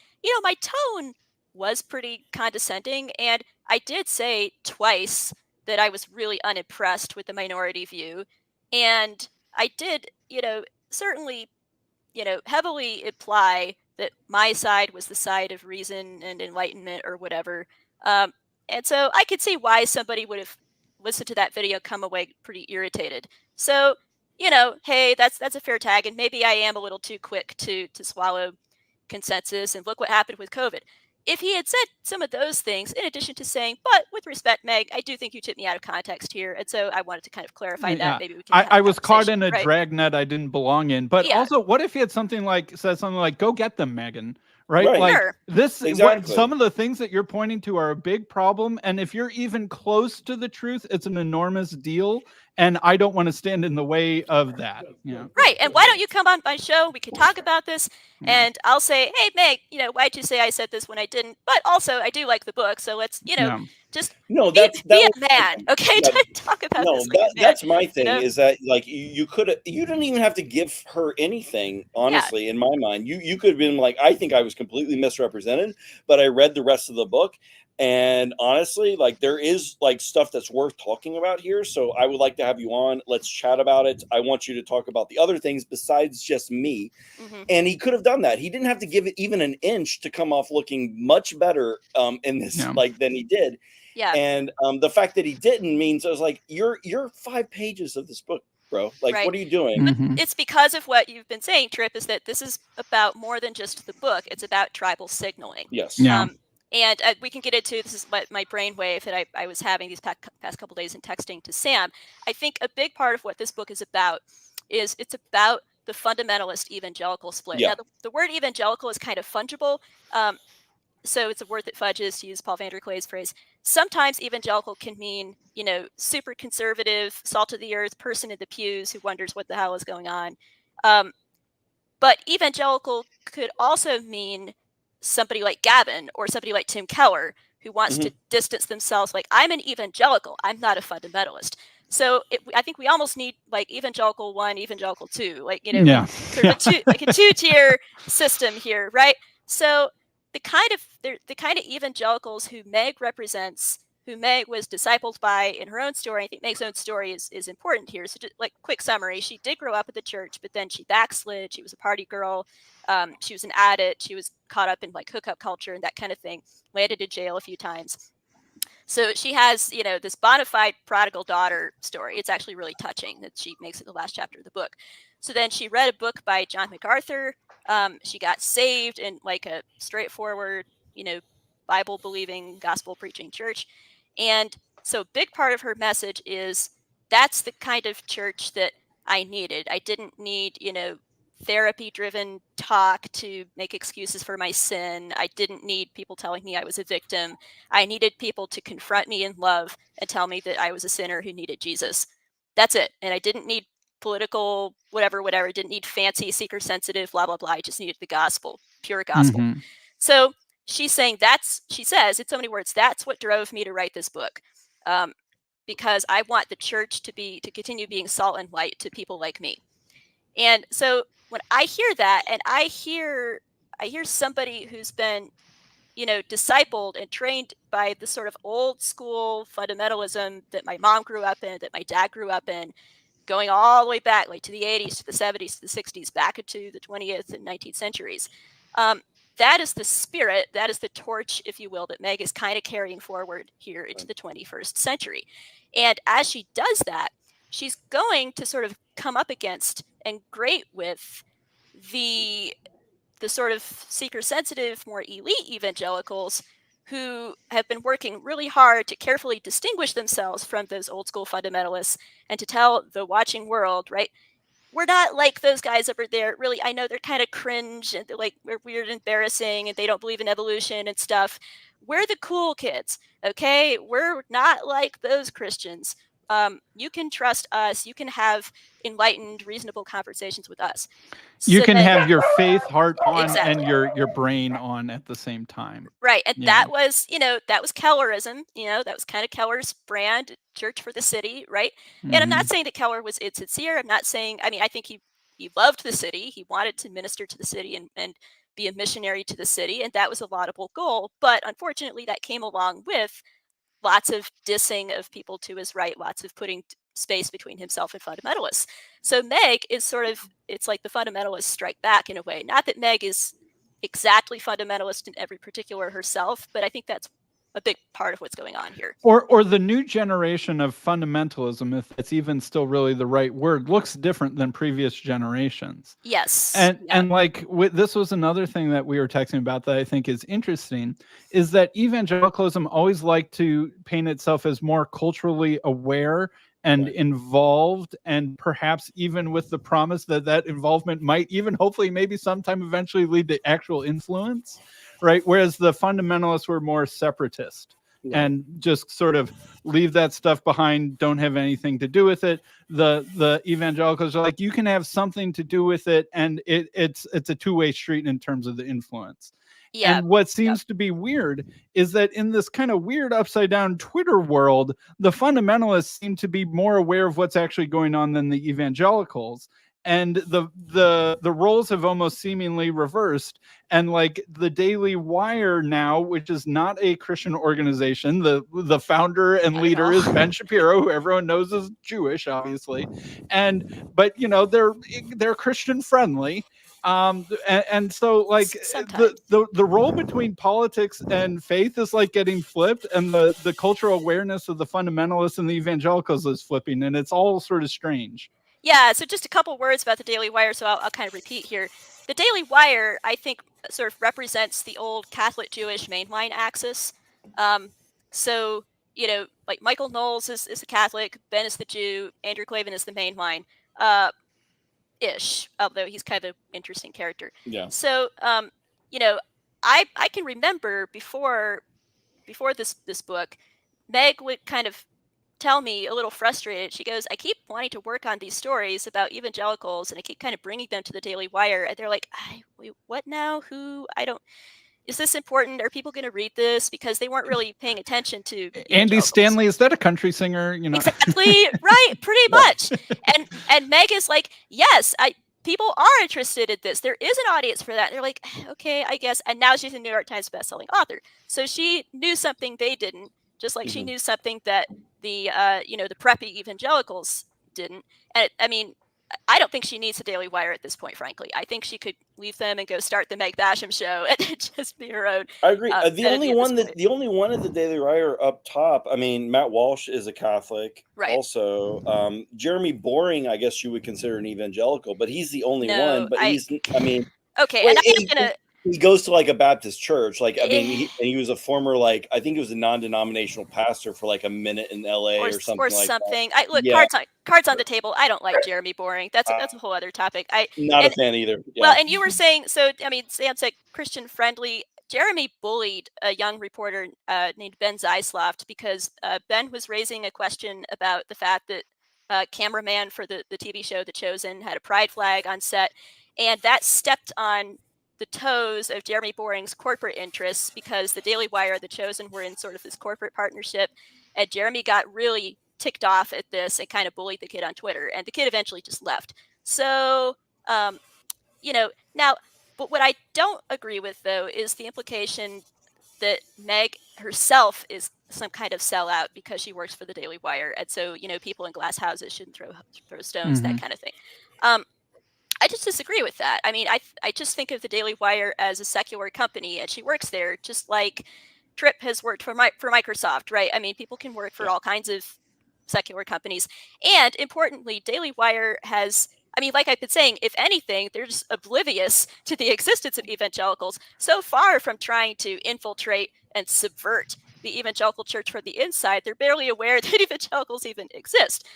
my tone was pretty condescending. And I did say twice that I was really unimpressed with the minority view. And I did, certainly, heavily imply that my side was the side of reason and enlightenment or whatever. And so I could see why somebody would have listened to that video, come away pretty irritated. So, hey, that's a fair tag. And maybe I am a little too quick to swallow consensus, and look what happened with COVID. If he had said some of those things, in addition to saying, but with respect, Meg, I do think you took me out of context here. And so I wanted to kind of clarify that. Maybe we can I was caught in a dragnet I didn't belong in. But also, what if he had said something like, go get them, Megan? Right? Like, this, exactly. some of the things that you're pointing to are a big problem. And if you're even close to the truth, it's an enormous deal. And I don't want to stand in the way of that. Right. And why don't you come on my show? We can talk about this. And I'll say, hey, Meg, why'd you say I said this when I didn't? But also, I do like the book. So let's, just be a man. Okay. Talk about this. That's my thing, is that like you didn't even have to give her anything, honestly, in my mind. You could have been like, I think I was completely misrepresented, but I read the rest of the book. And honestly, like, there is like stuff that's worth talking about here. So I would like to have you on. Let's chat about it. I want you to talk about the other things besides just me. Mm-hmm. And he could have done that. He didn't have to give it even an inch to come off looking much better in this than he did. Yeah. And the fact that he didn't means I was like, you're 5 pages of this book, bro. Like, what are you doing? Mm-hmm. It's because of what you've been saying, Tripp, is that this is about more than just the book. It's about tribal signaling. Yes. Yeah. And we can get into, this is my brainwave that I was having these past couple days in texting to Sam. I think a big part of what this book is about is it's about the fundamentalist evangelical split. Yeah. Now, the word evangelical is kind of fungible. So it's a word that fudges, to use Paul Vanderklay's phrase. Sometimes evangelical can mean, super conservative, salt of the earth, person in the pews who wonders what the hell is going on. But evangelical could also mean somebody like Gavin or somebody like Tim Keller who wants to distance themselves. Like, I'm an evangelical. I'm not a fundamentalist. So I think we almost need like evangelical 1, evangelical 2, like, sort of a 2-tier system here, right? So the kind of evangelicals who Meg represents, who Meg was discipled by in her own story. I think Meg's own story is important here. So just like quick summary, she did grow up at the church, but then she backslid. She was a party girl. She was an addict. She was caught up in like hookup culture and that kind of thing. Landed in jail a few times. So she has, this bona fide prodigal daughter story. It's actually really touching that she makes it the last chapter of the book. So then she read a book by John MacArthur. She got saved in like a straightforward, Bible believing, gospel preaching church. And So big part of her message is that's the kind of church that I needed. I didn't need, therapy-driven talk to make excuses for my sin. I didn't need people telling me I was a victim. I needed people to confront me in love and tell me that I was a sinner who needed Jesus. That's it. And I didn't need political whatever. I didn't need fancy, seeker-sensitive, blah, blah, blah. I just needed the gospel, pure gospel. Mm-hmm. So she's saying she says, in so many words, that's what drove me to write this book. Because I want the church to continue being salt and light to people like me. And so when I hear that, and I hear somebody who's been, discipled and trained by the sort of old school fundamentalism that my mom grew up in, that my dad grew up in, going all the way back, like to the 80s, to the 70s, to the 60s, back into the 20th and 19th centuries. That is the spirit, that is the torch, if you will, that Meg is kind of carrying forward here into the 21st century. And as she does that, she's going to sort of come up against and grate with the sort of seeker-sensitive, more elite evangelicals who have been working really hard to carefully distinguish themselves from those old school fundamentalists and to tell the watching world, right, we're not like those guys over there. Really, I know they're kind of cringe and they're like, we're weird and embarrassing and they don't believe in evolution and stuff. We're the cool kids, okay? We're not like those Christians. You can trust us. You can have enlightened, reasonable conversations with us. You can have your faith heart on exactly. and your brain on at the same time. Right. And that was, that was Kellerism. That was kind of Keller's brand, church for the city, right? Mm-hmm. And I'm not saying that Keller was insincere. I'm not saying, I think he loved the city. He wanted to minister to the city and be a missionary to the city. And that was a laudable goal. But unfortunately, that came along with lots of dissing of people to his right, lots of putting space between himself and fundamentalists. So Meg is sort of, it's like the fundamentalists strike back in a way. Not that Meg is exactly fundamentalist in every particular herself, but I think that's a big part of what's going on here. Or the new generation of fundamentalism, if it's even still really the right word, looks different than previous generations. Yes. And like this was another thing that we were texting about that I think is interesting, is that evangelicalism always liked to paint itself as more culturally aware and involved, and perhaps even with the promise that involvement might even hopefully maybe sometime eventually lead to actual influence, right? Whereas the fundamentalists were more separatist and just sort of leave that stuff behind, don't have anything to do with it. The evangelicals are like, you can have something to do with it, and it's a two-way street in terms of the influence. Yeah. And what seems to be weird is that in this kind of weird upside down Twitter world, the fundamentalists seem to be more aware of what's actually going on than the evangelicals. And the roles have almost seemingly reversed. And like the Daily Wire now, which is not a Christian organization, the founder and leader is Ben Shapiro, who everyone knows is Jewish, obviously. But they're Christian friendly. And so like the role between politics and faith is like getting flipped, and the cultural awareness of the fundamentalists and the evangelicals is flipping, and it's all sort of strange. Yeah, so just a couple words about the Daily Wire, so I'll kind of repeat here. The Daily Wire, I think, sort of represents the old Catholic-Jewish mainline axis. So, like Michael Knowles is a Catholic, Ben is the Jew, Andrew Klavan is the mainline, ish, although he's kind of an interesting character. Yeah. So, I can remember before this book, Meg would kind of tell me a little frustrated. She goes, I keep wanting to work on these stories about evangelicals and I keep kind of bringing them to the Daily Wire. And they're like, wait, what now? Who? Is this important? Are people going to read this? Because they weren't really paying attention to Andy Stanley. Is that a country singer? Exactly. Right. Pretty much. And Meg is like, yes, people are interested in this. There is an audience for that. And they're like, okay, I guess. And now she's a New York Times bestselling author. So she knew something they didn't, just like she knew something that the preppy evangelicals didn't. And I don't think she needs the Daily Wire at this point, frankly. I think she could leave them and go start the Meg Basham show and just be her own. I agree. The only one at the Daily Wire up top, Matt Walsh is a Catholic. Right. Also, Jeremy Boring, I guess you would consider an evangelical, but he's the only one. But he's, okay, wait, and he goes to like a Baptist church. Like, I mean, he was a former, like, I think he was a non-denominational pastor for like a minute in LA or something like that. Look, Yeah. cards on the table. I don't like Jeremy Boring. That's a whole other topic. Not a fan either. Yeah. Well, and you were saying, so I mean, Sam said Christian friendly. Jeremy bullied a young reporter named Ben Zeisloft because Ben was raising a question about the fact that cameraman for the TV show The Chosen had a pride flag on set, and that stepped on the toes of Jeremy Boring's corporate interests because the Daily Wire, The Chosen were in sort of this corporate partnership, and Jeremy got really ticked off at this and kind of bullied the kid on Twitter, and the kid eventually just left. So, now, but what I don't agree with, though, is the implication that Meg herself is some kind of sellout because she works for the Daily Wire, and so people in glass houses shouldn't throw stones, that kind of thing. I just disagree with that. I mean, I just think of the Daily Wire as a secular company, and she works there just like Tripp has worked for Microsoft, right? I mean, people can work for all kinds of secular companies, and importantly, Daily Wire has. I mean, like I've been saying, if anything, they're just oblivious to the existence of evangelicals, so far from trying to infiltrate and subvert the evangelical church from the inside. They're barely aware that evangelicals even exist.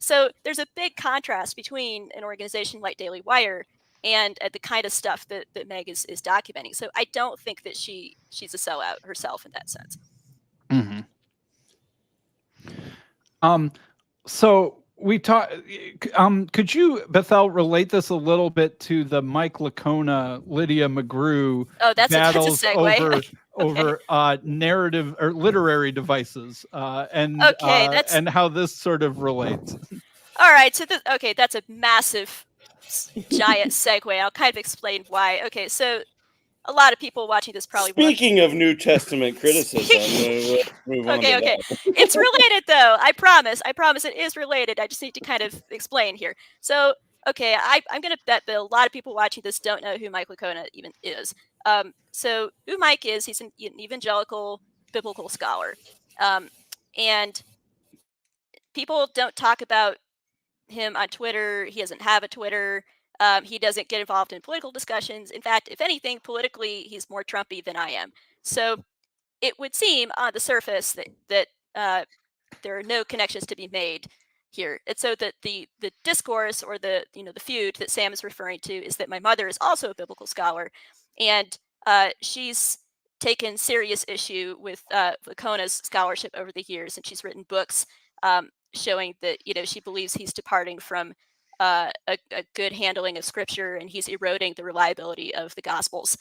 So there's a big contrast between an organization like Daily Wire and the kind of stuff that Meg is documenting. So I don't think that she's a sellout herself in that sense. So we talked. Could you, Bethel, relate this a little bit to the Mike Licona, Lydia McGrew battles that's a segue. over narrative or literary devices, and how this sort of relates? All right, so that's a massive, giant segue. I'll kind of explain why. Okay, so a lot of people watching this probably. Speaking of New Testament criticism, move on. Okay. It's related, though. I promise it is related. I just need to kind of explain here. So, okay, I'm going to bet that a lot of people watching this don't know who Mike Licona even is. So who Mike is, he's an evangelical biblical scholar. And people don't talk about him on Twitter. He doesn't have a Twitter. He doesn't get involved in political discussions. In fact, if anything, politically, he's more Trumpy than I am. So it would seem on the surface that there are no connections to be made here. And so that the discourse or the feud that Sam is referring to is that my mother is also a biblical scholar, and she's taken serious issue with Licona's scholarship over the years, and she's written books showing that she believes he's departing from a good handling of scripture, and he's eroding the reliability of the Gospels.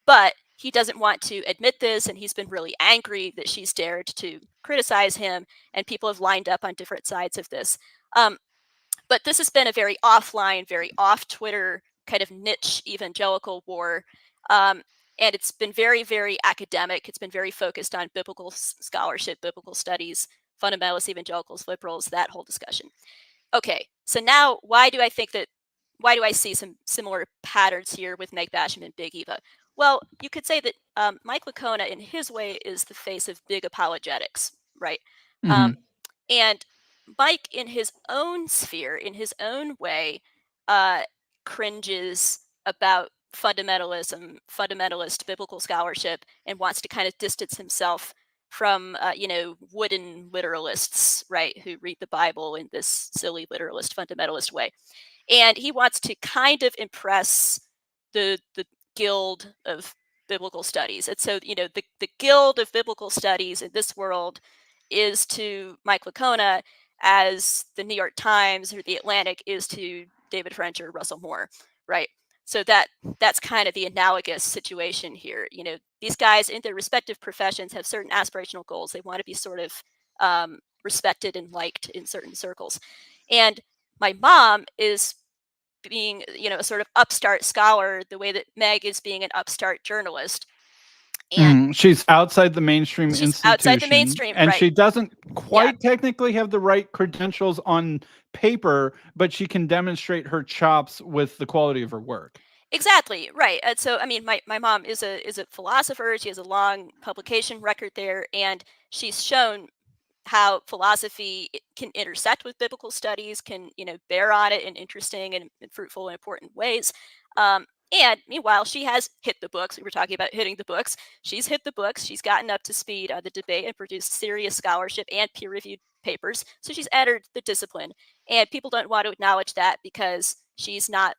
But he doesn't want to admit this, and he's been really angry that she's dared to criticize him, and people have lined up on different sides of this. But this has been a very offline, very off-Twitter kind of niche evangelical war, and it's been very, very academic. It's been very focused on biblical scholarship, biblical studies, fundamentalists, evangelicals, liberals, that whole discussion. Okay, so now why do I see some similar patterns here with Meg Basham and Big Eva? Well, you could say that Mike Licona, in his way, is the face of big apologetics, right? And Mike, in his own sphere, in his own way, cringes about fundamentalism, fundamentalist biblical scholarship, and wants to kind of distance himself from, wooden literalists, right, who read the Bible in this silly literalist, fundamentalist way. And he wants to kind of impress the guild of biblical studies. And so, the guild of biblical studies in this world is to Mike Licona as the New York Times or the Atlantic is to David French or Russell Moore, right? So that's kind of the analogous situation here. These guys in their respective professions have certain aspirational goals. They want to be sort of respected and liked in certain circles. And my mom is being, a sort of upstart scholar, the way that Meg is being an upstart journalist. And she's outside the mainstream institution. Outside the mainstream, and right. she doesn't quite technically have the right credentials on paper, but she can demonstrate her chops with the quality of her work. Exactly, right. And so, I mean, my mom is a philosopher. She has a long publication record there, and she's shown how philosophy can intersect with biblical studies, can bear on it in interesting and fruitful and important ways. And meanwhile, she has hit the books. We were talking about hitting the books. She's hit the books. She's gotten up to speed on the debate and produced serious scholarship and peer-reviewed papers. So she's entered the discipline. And people don't want to acknowledge that because she's not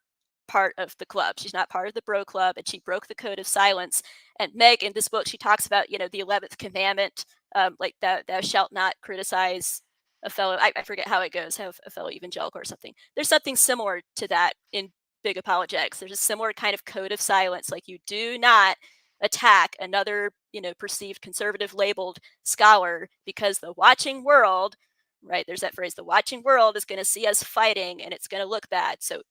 part of the club. She's not part of the bro club, and she broke the code of silence. And Meg, in this book, she talks about, the 11th commandment, like thou shalt not criticize a fellow, I forget how it goes, have a fellow evangelical or something. There's something similar to that in Big Apologetics. There's a similar kind of code of silence, like you do not attack another, perceived conservative labeled scholar, because the watching world, right? There's that phrase, the watching world is going to see us fighting and it's going to look bad. So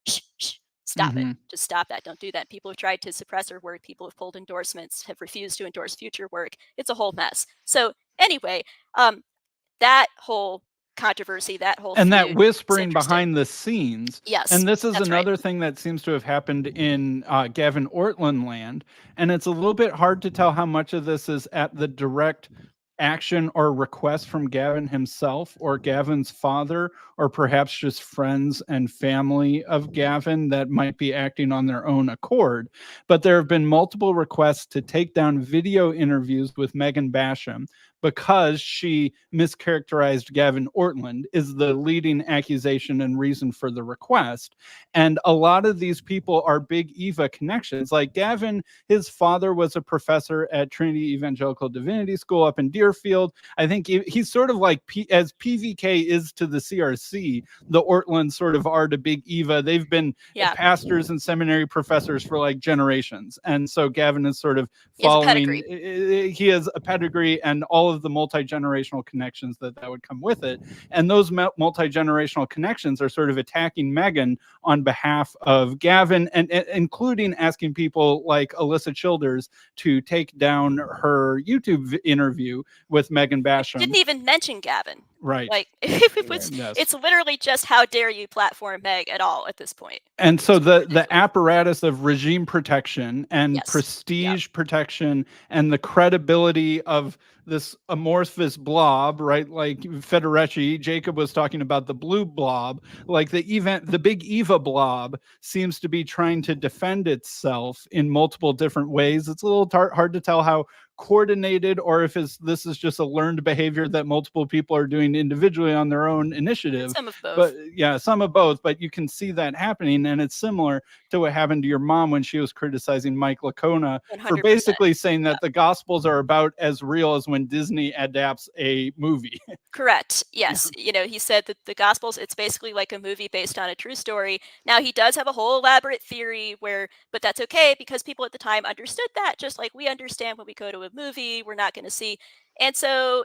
stop it. Just stop that. Don't do that. People have tried to suppress her work. People have pulled endorsements, have refused to endorse future work. It's a whole mess. So anyway, that whole controversy, that whole and feud, that whispering behind the scenes. Yes, and this is another right. thing that seems to have happened in Gavin Ortlund land, and it's a little bit hard to tell how much of this is at the direct action or request from Gavin himself or Gavin's father, or perhaps just friends and family of Gavin that might be acting on their own accord. But there have been multiple requests to take down video interviews with Megan Basham because she mischaracterized Gavin Ortlund, is the leading accusation and reason for the request. And a lot of these people are big Eva connections. Like Gavin, his father was a professor at Trinity Evangelical Divinity School up in Deerfield. I think he's sort of like, as PVK is to the CRC, the Ortlunds sort of are to big Eva. They've been pastors and seminary professors for like generations. And so Gavin is sort of following, he has a pedigree and all of the multi-generational connections that would come with it. And those multi-generational connections are sort of attacking Megan on behalf of Gavin, and including asking people like Alyssa Childers to take down her YouTube interview with Megan Basham. Didn't even mention Gavin. Right. Like it's literally just, how dare you platform Meg at all at this point. And so the apparatus of regime protection and prestige protection and the credibility of this amorphous blob, right? Like Federici, Jacob was talking about the blue blob, like the big Eva blob seems to be trying to defend itself in multiple different ways. It's a little hard to tell how coordinated or if this is just a learned behavior that multiple people are doing individually on their own initiative. Some of both. But yeah, some of both, but you can see that happening, and it's similar to what happened to your mom when she was criticizing Mike Lacona 100%. for basically saying that the Gospels are about as real as when Disney adapts a movie. Correct. Yes. He said that the Gospels, it's basically like a movie based on a true story. Now, he does have a whole elaborate theory but that's okay, because people at the time understood that, just like we understand when we go to a movie, we're not going to see. And so,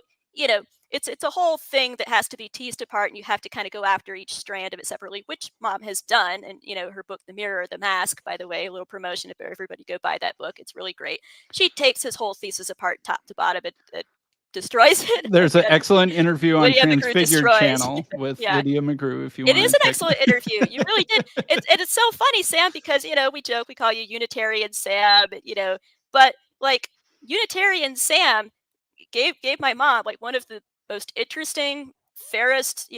it's a whole thing that has to be teased apart, and you have to kind of go after each strand of it separately, which Mom has done. And, her book, The Mirror, The Mask, by the way, a little promotion if everybody go buy that book. It's really great. She takes his whole thesis apart top to bottom. It destroys it. There's an excellent interview on Transfigured channel with Lydia McGrew, if you want. It is an excellent interview. You really did. It's so funny, Sam, because, we joke, we call you Unitarian Sam, but like Unitarian Sam gave my mom like one of the most interesting, fairest,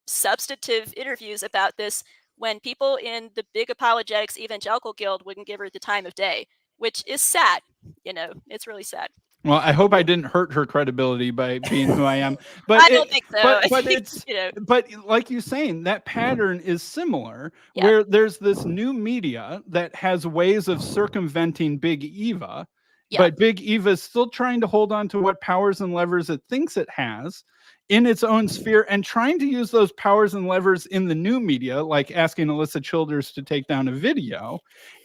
substantive interviews about this, when people in the Big Apologetics Evangelical Guild wouldn't give her the time of day, which is sad. It's really sad. Well, I hope I didn't hurt her credibility by being who I am. But I don't think so. But it's but like you're saying, that pattern is similar, where there's this new media that has ways of circumventing Big Eva. But Big Eva is still trying to hold on to what powers and levers it thinks it has in its own sphere, and trying to use those powers and levers in the new media, like asking Alyssa Childers to take down a video.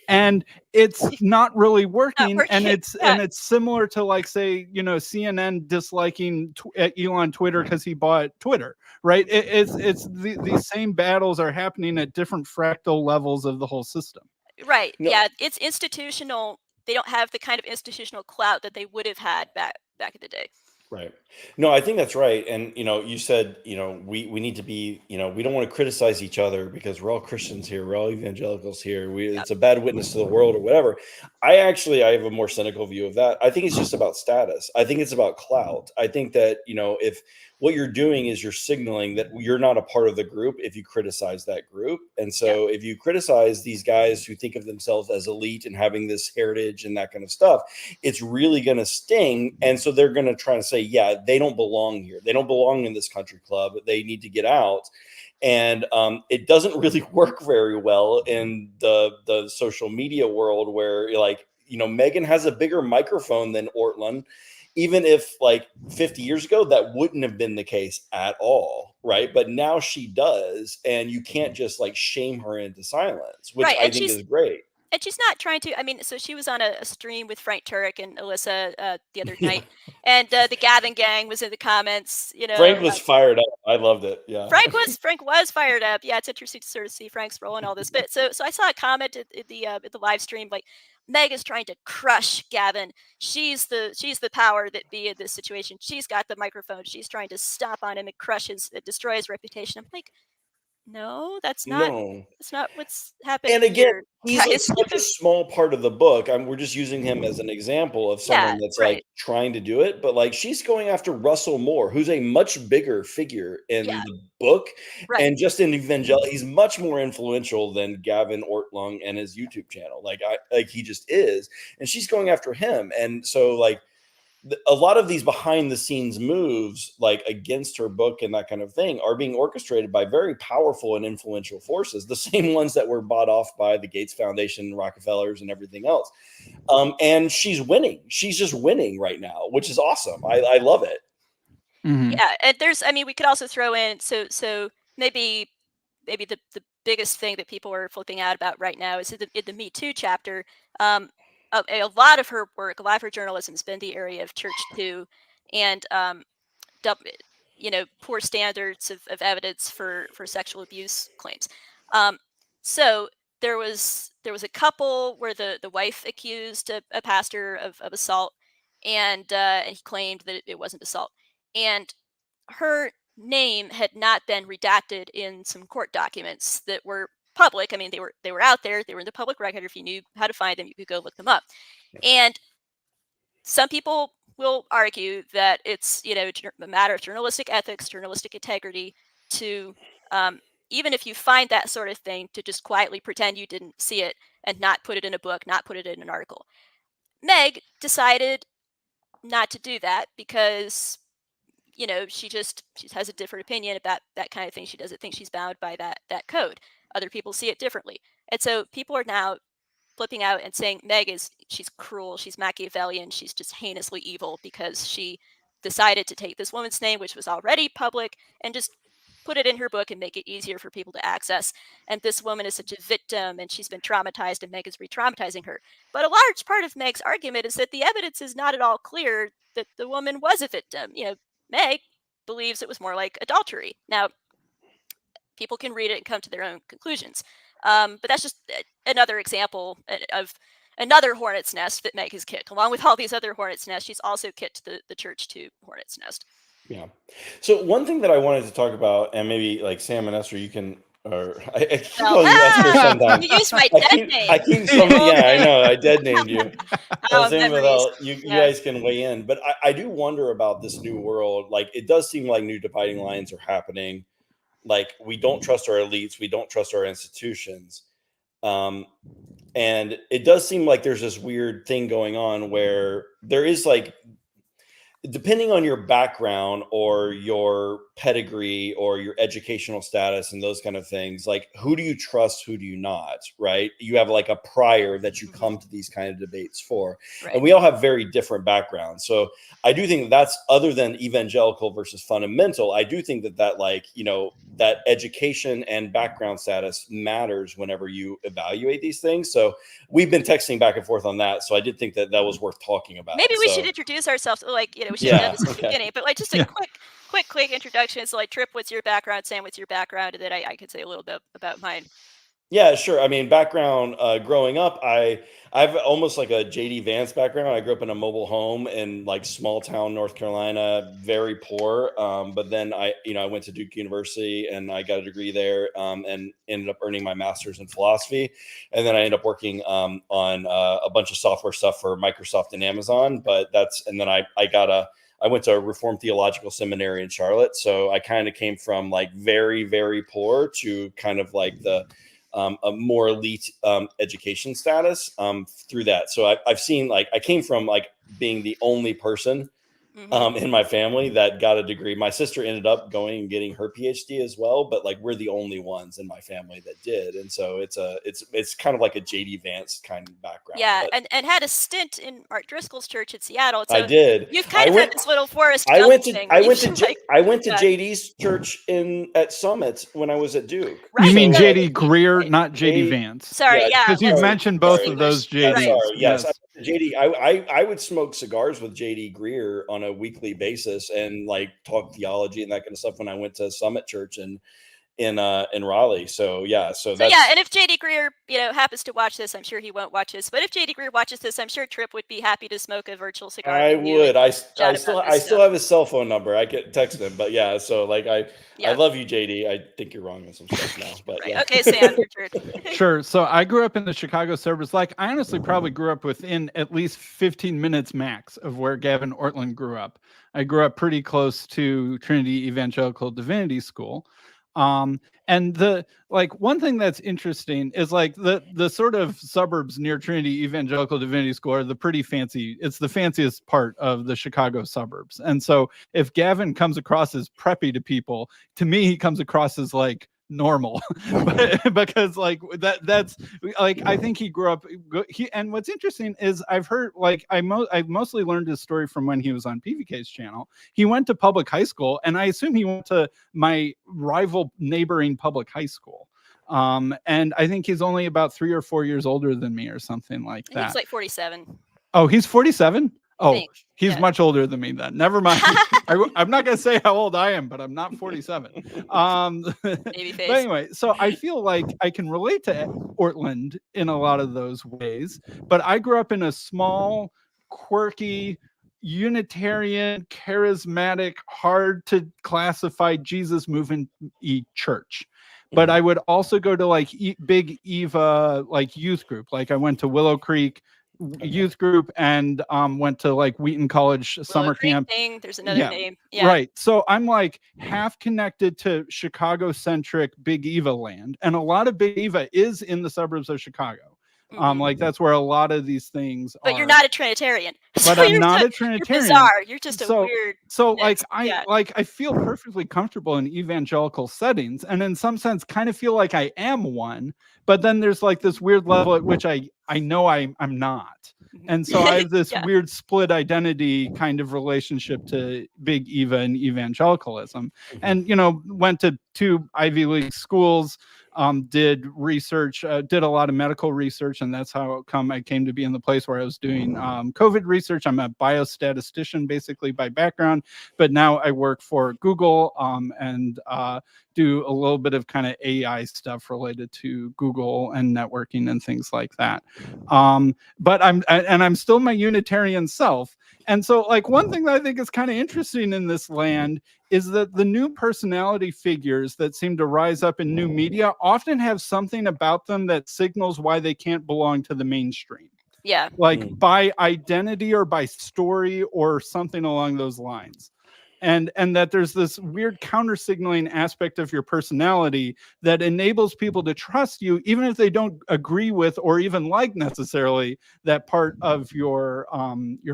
And it's not really working. And it's similar to, like, say, CNN disliking Elon Twitter because he bought Twitter, right? It's the same battles are happening at different fractal levels of the whole system. Right. No. Yeah. It's institutional. They don't have the kind of institutional clout that they would have had back in the day. Right. No, I think that's right. And, you said, we need to be, we don't want to criticize each other because we're all Christians here. We're all evangelicals here. It's a bad witness to the world or whatever. I have a more cynical view of that. I think it's just about status. I think it's about clout. I think that, if what you're doing is you're signaling that you're not a part of the group if you criticize that group. And so if you criticize these guys who think of themselves as elite and having this heritage and that kind of stuff, it's really going to sting. And so they're going to try to say, yeah, they don't belong here. They don't belong in this country club. They need to get out. And it doesn't really work very well in the social media world where, like, you know, Megan has a bigger microphone than Ortlund, even if like 50 years ago, that wouldn't have been the case at all. Right. But now she does. And you can't just like shame her into silence, which I think is great. And she's not trying to, I mean, so she was on a stream with Frank Turek and Alyssa the other night, and the Gavin gang was in the comments, you know. Frank was fired up. I loved it. Yeah. Frank was fired up. Yeah, it's interesting to sort of see Frank's role in all this. But so I saw a comment at the live stream, like, Meg is trying to crush Gavin. She's the power that be in this situation. She's got the microphone. She's trying to stomp on him and destroy his reputation. I'm like, no, that's not what's happening. And again, here, he's like such a small part of the book. We're just using him as an example of someone that's like trying to do it. But like, she's going after Russell Moore, who's a much bigger figure in the book. And just in evangelical, he's much more influential than Gavin Ortlund and his YouTube channel. Like he just is. And she's going after him. And so like, a lot of these behind the scenes moves, like against her book and that kind of thing, are being orchestrated by very powerful and influential forces, the same ones that were bought off by the Gates Foundation, Rockefellers, and everything else. And she's winning. She's just winning right now, which is awesome. I love it. Mm-hmm. Yeah, and we could also throw in so maybe the biggest thing that people are flipping out about right now is in the Me Too chapter. A lot of her work, a lot of her journalism has been the area of church too, and poor standards of evidence for sexual abuse claims. So there was a couple where the wife accused a pastor of assault, and he claimed that it wasn't assault, and her name had not been redacted in some court documents that were public. I mean, they were out there. They were in the public record. If you knew how to find them, you could go look them up. And some people will argue that it's a matter of journalistic ethics, journalistic integrity to even if you find that sort of thing, to just quietly pretend you didn't see it and not put it in a book, not put it in an article. Meg decided not to do that because she has a different opinion about that kind of thing. She doesn't think she's bound by that code. Other people see it differently. And so people are now flipping out and saying she's cruel, she's Machiavellian, she's just heinously evil because she decided to take this woman's name, which was already public, and just put it in her book and make it easier for people to access. And this woman is such a victim and she's been traumatized and Meg is re-traumatizing her. But a large part of Meg's argument is that the evidence is not at all clear that the woman was a victim. Meg believes it was more like adultery. Now, people can read it and come to their own conclusions. But that's just another example of another hornet's nest that Meg has kicked. Along with all these other hornet's nests, she's also kicked the church to hornet's nest. Yeah. So one thing that I wanted to talk about, and maybe like Sam and Esther, you can, or I keep calling you Esther sometimes. You used my dead name. I know, I dead named you. You guys can weigh in, but I do wonder about this new world. Like, it does seem like new dividing lines are happening. Like, we don't trust our elites, we don't trust our institutions. And it does seem like there's this weird thing going on where there is like, depending on your background or your pedigree or your educational status and those kind of things, like, who do you trust, who do you not, right? You have like a prior that you come to these kind of debates for. Right. And we all have very different backgrounds. So I do think that's, other than evangelical versus fundamental, I do think that like, that education and background status matters whenever you evaluate these things. So we've been texting back and forth on that. So I did think that was worth talking about. Maybe we should introduce ourselves. Like, we should have done this at the beginning, but like just a quick introduction. So like, Tripp, what's your background? Sam, what's your background? And then I could say a little bit about mine. Yeah, sure. I mean, background, growing up, I've almost like a JD Vance background. I grew up in a mobile home in like small town North Carolina, very poor. But then I went to Duke University and I got a degree there, and ended up earning my master's in philosophy. And then I ended up working on a bunch of software stuff for Microsoft and Amazon. And then I got I went to a Reformed Theological Seminary in Charlotte. So I kind of came from like very, very poor to kind of like the a more elite education status through that. So I've seen, like, I came from like being the only person in my family that got a degree. My sister ended up going and getting her PhD as well, but like we're the only ones in my family that did. And so it's kind of like a JD Vance kind of background. Yeah, but and had a stint in Mark Driscoll's church in Seattle. So I did. You've kind of had this little Forrest Gump I went to thing. I where went you've to like, I went to yeah. JD's church at Summit when I was at Duke. Right, You mean so- JD Greer, not JD Vance? Sorry, yeah, because you've let's mentioned both distinguish. of those Yeah, JDs. sorry. Yes, Yes. JD. I would smoke cigars with JD Greer on a weekly basis and like talk theology and that kind of stuff when I went to Summit Church in Raleigh. So yeah, so that's yeah, and if JD Greer, happens to watch this, I'm sure he won't watch this. But if JD Greer watches this, I'm sure Tripp would be happy to smoke a virtual cigar. I with you would. and I chat still about this still stuff. have his cell phone number. I could text him. But yeah, so like I love you, JD. I think you're wrong on some stuff now. But Right. yeah. Okay, Sam, your turn. Sure. So I grew up in the Chicago suburbs. Like, I honestly probably grew up within at least 15 minutes max of where Gavin Ortlund grew up. I grew up pretty close to Trinity Evangelical Divinity School. And the one thing that's interesting is like the sort of suburbs near Trinity Evangelical Divinity School are the pretty fancy. It's the fanciest part of the Chicago suburbs. And so if Gavin comes across as preppy to people, to me, he comes across as like normal because like that's like, I think he grew up and what's interesting is I've heard, like, I've mostly learned his story from when he was on PVK's channel. He went to public high school, and I assume he went to my rival neighboring public high school. And I think he's only about 3 or 4 years older than me or something like that. He's like 47. Oh, he's 47? Oh, he's yeah. much older than me then. Never mind. I'm not going to say how old I am, but I'm not 47. But anyway, so I feel like I can relate to Ortlund in a lot of those ways. But I grew up in a small, quirky, Unitarian, charismatic, hard to classify Jesus movement church. But I would also go to like big Eva like youth group. Like I went to Willow Creek youth group and went to like Wheaton College summer camp. There's another name. Yeah. Right. So I'm like half connected to Chicago centric Big Eva land. And a lot of Big Eva is in the suburbs of Chicago. Like that's where a lot of these things are. But you're not a Trinitarian. But I'm not a Trinitarian. You're bizarre. You're just a weird. So like I feel perfectly comfortable in evangelical settings, and in some sense kind of feel like I am one. But then there's like this weird level at which I know I'm not. And so I have this weird split identity kind of relationship to Big Eva and evangelicalism. And, went to 2 Ivy League schools, did research, did a lot of medical research. And that's how come I came to be in the place where I was doing COVID research. I'm a biostatistician basically by background, but now I work for Google and do a little bit of kind of AI stuff related to Google and networking and things like that. But I'm still my Unitarian self. And so like one thing that I think is kind of interesting in this land is that the new personality figures that seem to rise up in new media often have something about them that signals why they can't belong to the mainstream. Yeah. Like by identity or by story or something along those lines. And that there's this weird counter signaling aspect of your personality that enables people to trust you, even if they don't agree with or even like necessarily that part of your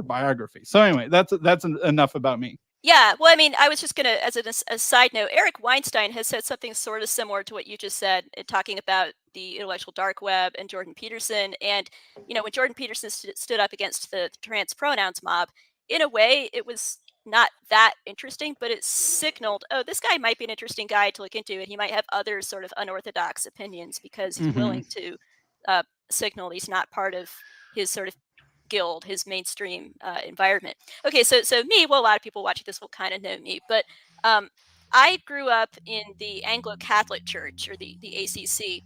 biography. So anyway, that's enough about me. Yeah, well, I mean, I was just going to, as a side note, Eric Weinstein has said something sort of similar to what you just said, talking about the intellectual dark web and Jordan Peterson. And, when Jordan Peterson stood up against the trans pronouns mob, in a way, it was not that interesting, but it signaled, oh, this guy might be an interesting guy to look into, and he might have other sort of unorthodox opinions because he's willing to signal he's not part of his sort of guild, his mainstream environment. Okay, so me, well, a lot of people watching this will kind of know me, but I grew up in the Anglo-Catholic Church, or the ACC.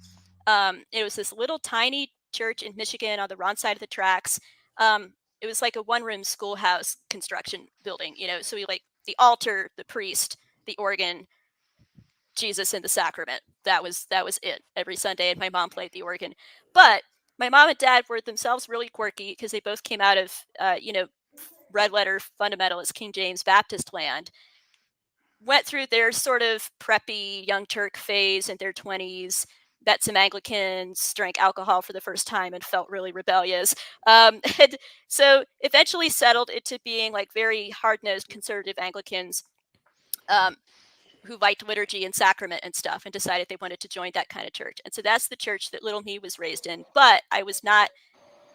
It was this little tiny church in Michigan on the wrong side of the tracks. It was like a one-room schoolhouse construction building, so we like the altar, the priest, the organ, Jesus in the sacrament. That was it every Sunday, and my mom played the organ. But my mom and dad were themselves really quirky because they both came out of, red letter fundamentalist King James Baptist land, went through their sort of preppy Young Turk phase in their 20s, met some Anglicans, drank alcohol for the first time, and felt really rebellious. And so eventually settled into being like very hard-nosed conservative Anglicans who liked liturgy and sacrament and stuff, and decided they wanted to join that kind of church. And so that's the church that little me was raised in. But I was not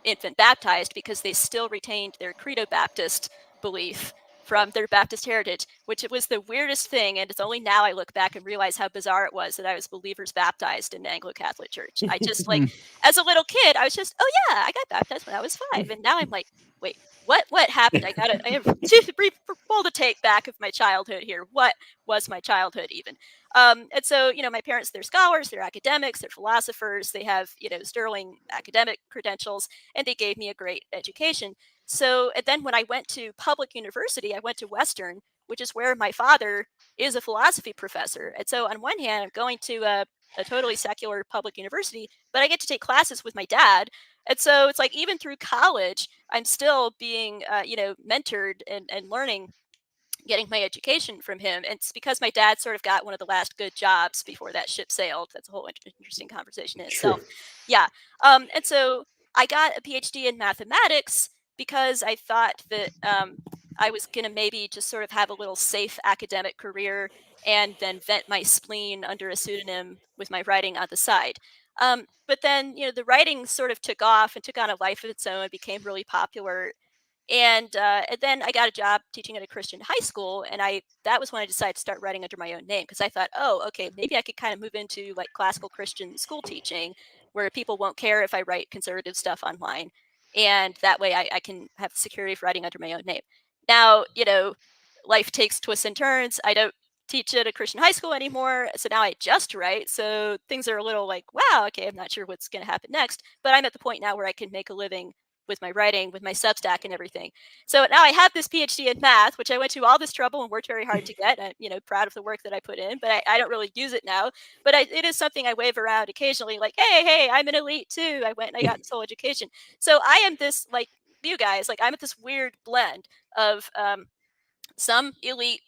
infant baptized because they still retained their Credo Baptist belief from their Baptist heritage, which it was the weirdest thing. And it's only now I look back and realize how bizarre it was that I was believers baptized in the Anglo-Catholic Church. I just like, as a little kid, I was just, oh yeah, I got baptized when I was 5. And now I'm like, wait, what happened? I have to pull the tape back of my childhood here. What was my childhood even? And so, my parents, they're scholars, they're academics, they're philosophers, they have, sterling academic credentials, and they gave me a great education. So, and then when I went to public university, I went to Western, which is where my father is a philosophy professor. And so on one hand, I'm going to a totally secular public university, but I get to take classes with my dad. And so it's like, even through college, I'm still being, mentored and learning, getting my education from him. And it's because my dad sort of got one of the last good jobs before that ship sailed. That's a whole interesting conversation in itself. Yeah. And so I got a PhD in mathematics because I thought that I was going to maybe just sort of have a little safe academic career and then vent my spleen under a pseudonym with my writing on the side. But then, the writing sort of took off and took on a life of its own and became really popular. And then I got a job teaching at a Christian high school, and that was when I decided to start writing under my own name, because I thought, oh, okay, maybe I could kind of move into like classical Christian school teaching, where people won't care if I write conservative stuff online, and that way I can have the security of writing under my own name. Now, life takes twists and turns. I don't teach at a Christian high school anymore, so now I just write. So things are a little like, wow, okay, I'm not sure what's going to happen next, but I'm at the point now where I can make a living with my writing, with my Substack and everything. So now I have this PhD in math, which I went to all this trouble and worked very hard to get. I'm, proud of the work that I put in, but I don't really use it now. But it is something I wave around occasionally, like, hey, I'm an elite too. I went and I got this whole education. So I am this, like you guys, like I'm at this weird blend of some elite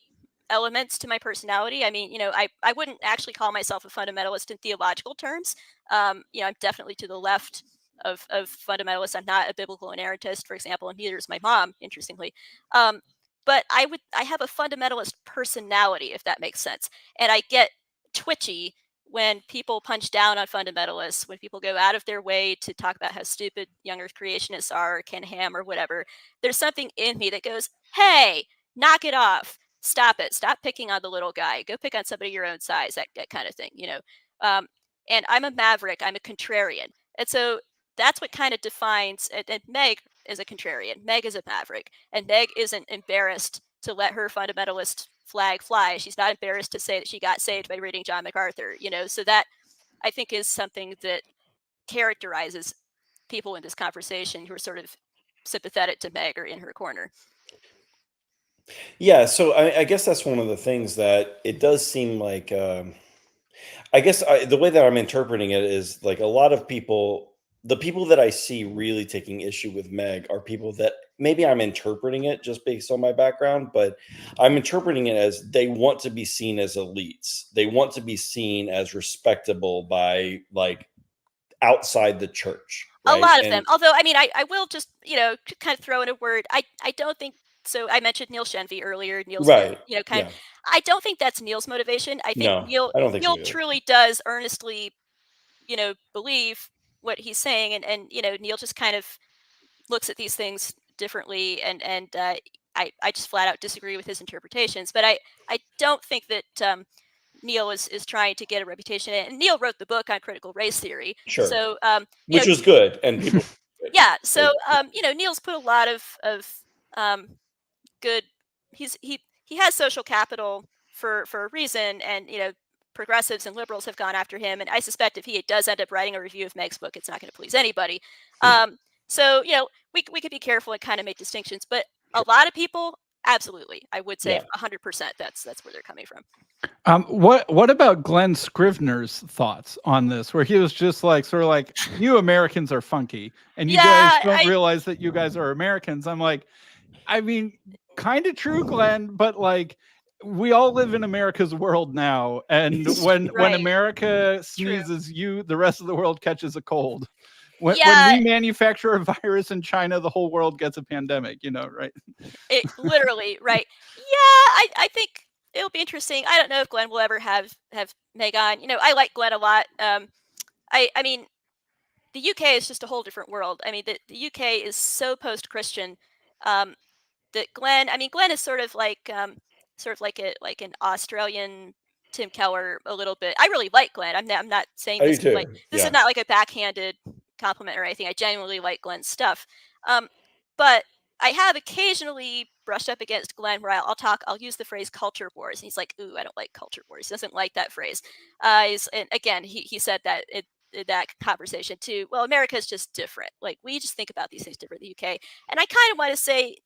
elements to my personality. I mean, I wouldn't actually call myself a fundamentalist in theological terms. I'm definitely to the left of fundamentalists. I'm not a biblical inerrantist, for example, and neither is my mom, interestingly. But I have a fundamentalist personality, if that makes sense. And I get twitchy when people punch down on fundamentalists, when people go out of their way to talk about how stupid young earth creationists are, or Ken Ham or whatever. There's something in me that goes, hey, knock it off. Stop it. Stop picking on the little guy. Go pick on somebody your own size, that kind of thing, and I'm a maverick. I'm a contrarian. And so that's what kind of defines, and Meg is a contrarian. Meg is a maverick. And Meg isn't embarrassed to let her fundamentalist flag fly. She's not embarrassed to say that she got saved by reading John MacArthur, so that I think is something that characterizes people in this conversation who are sort of sympathetic to Meg or in her corner. Yeah, so I guess that's one of the things that it does seem like. I guess the way that I'm interpreting it is like a lot of people, the people that I see really taking issue with Meg are people that maybe I'm interpreting it just based on my background, but I'm interpreting it as they want to be seen as elites. They want to be seen as respectable by like outside the church. Right? A lot of them. Although, I mean, I will just, kind of throw in a word. I don't think. So I mentioned Neil Shenvi earlier. Neil's, right. kind of. I don't think that's Neil's motivation. I think No, I don't think Neil truly does earnestly, believe what he's saying, and Neil just kind of looks at these things differently, and I just flat out disagree with his interpretations. But I don't think that Neil is trying to get a reputation. And Neil wrote the book on critical race theory. Sure. So which was good, and people. Yeah. So Neil's put a lot of good. He has social capital for a reason, and progressives and liberals have gone after him. And I suspect if he does end up writing a review of Meg's book, it's not going to please anybody. So we could be careful and kind of make distinctions, but a lot of people, absolutely, I would say 100%. That's where they're coming from. What about Glenn Scrivener's thoughts on this, where he was just like, sort of like, you Americans are funky, and you guys don't realize that you guys are Americans? I'm like, I mean, kind of true, Glenn, but like we all live in America's world now, and when Right. America True. sneezes, the rest of the world catches a cold. When Yeah, we manufacture a virus in China, the whole world gets a pandemic, right? it literally, right. Yeah, I think it'll be interesting. I don't know if Glenn will ever have Meg on. I like Glenn a lot. I mean, the UK is just a whole different world. I mean, the UK is so post-Christian. Um, that Glenn is sort of like an Australian Tim Keller a little bit. I really like Glenn. I'm not saying I do this too. like this is not like a backhanded compliment or anything. I genuinely like Glenn's stuff. But I have occasionally brushed up against Glenn where I'll use the phrase culture wars. And he's like, ooh, I don't like culture wars. He doesn't like that phrase. And again, he said that in that conversation too. Well, America is just different. Like we just think about these things different than the UK. And I kind of want to say,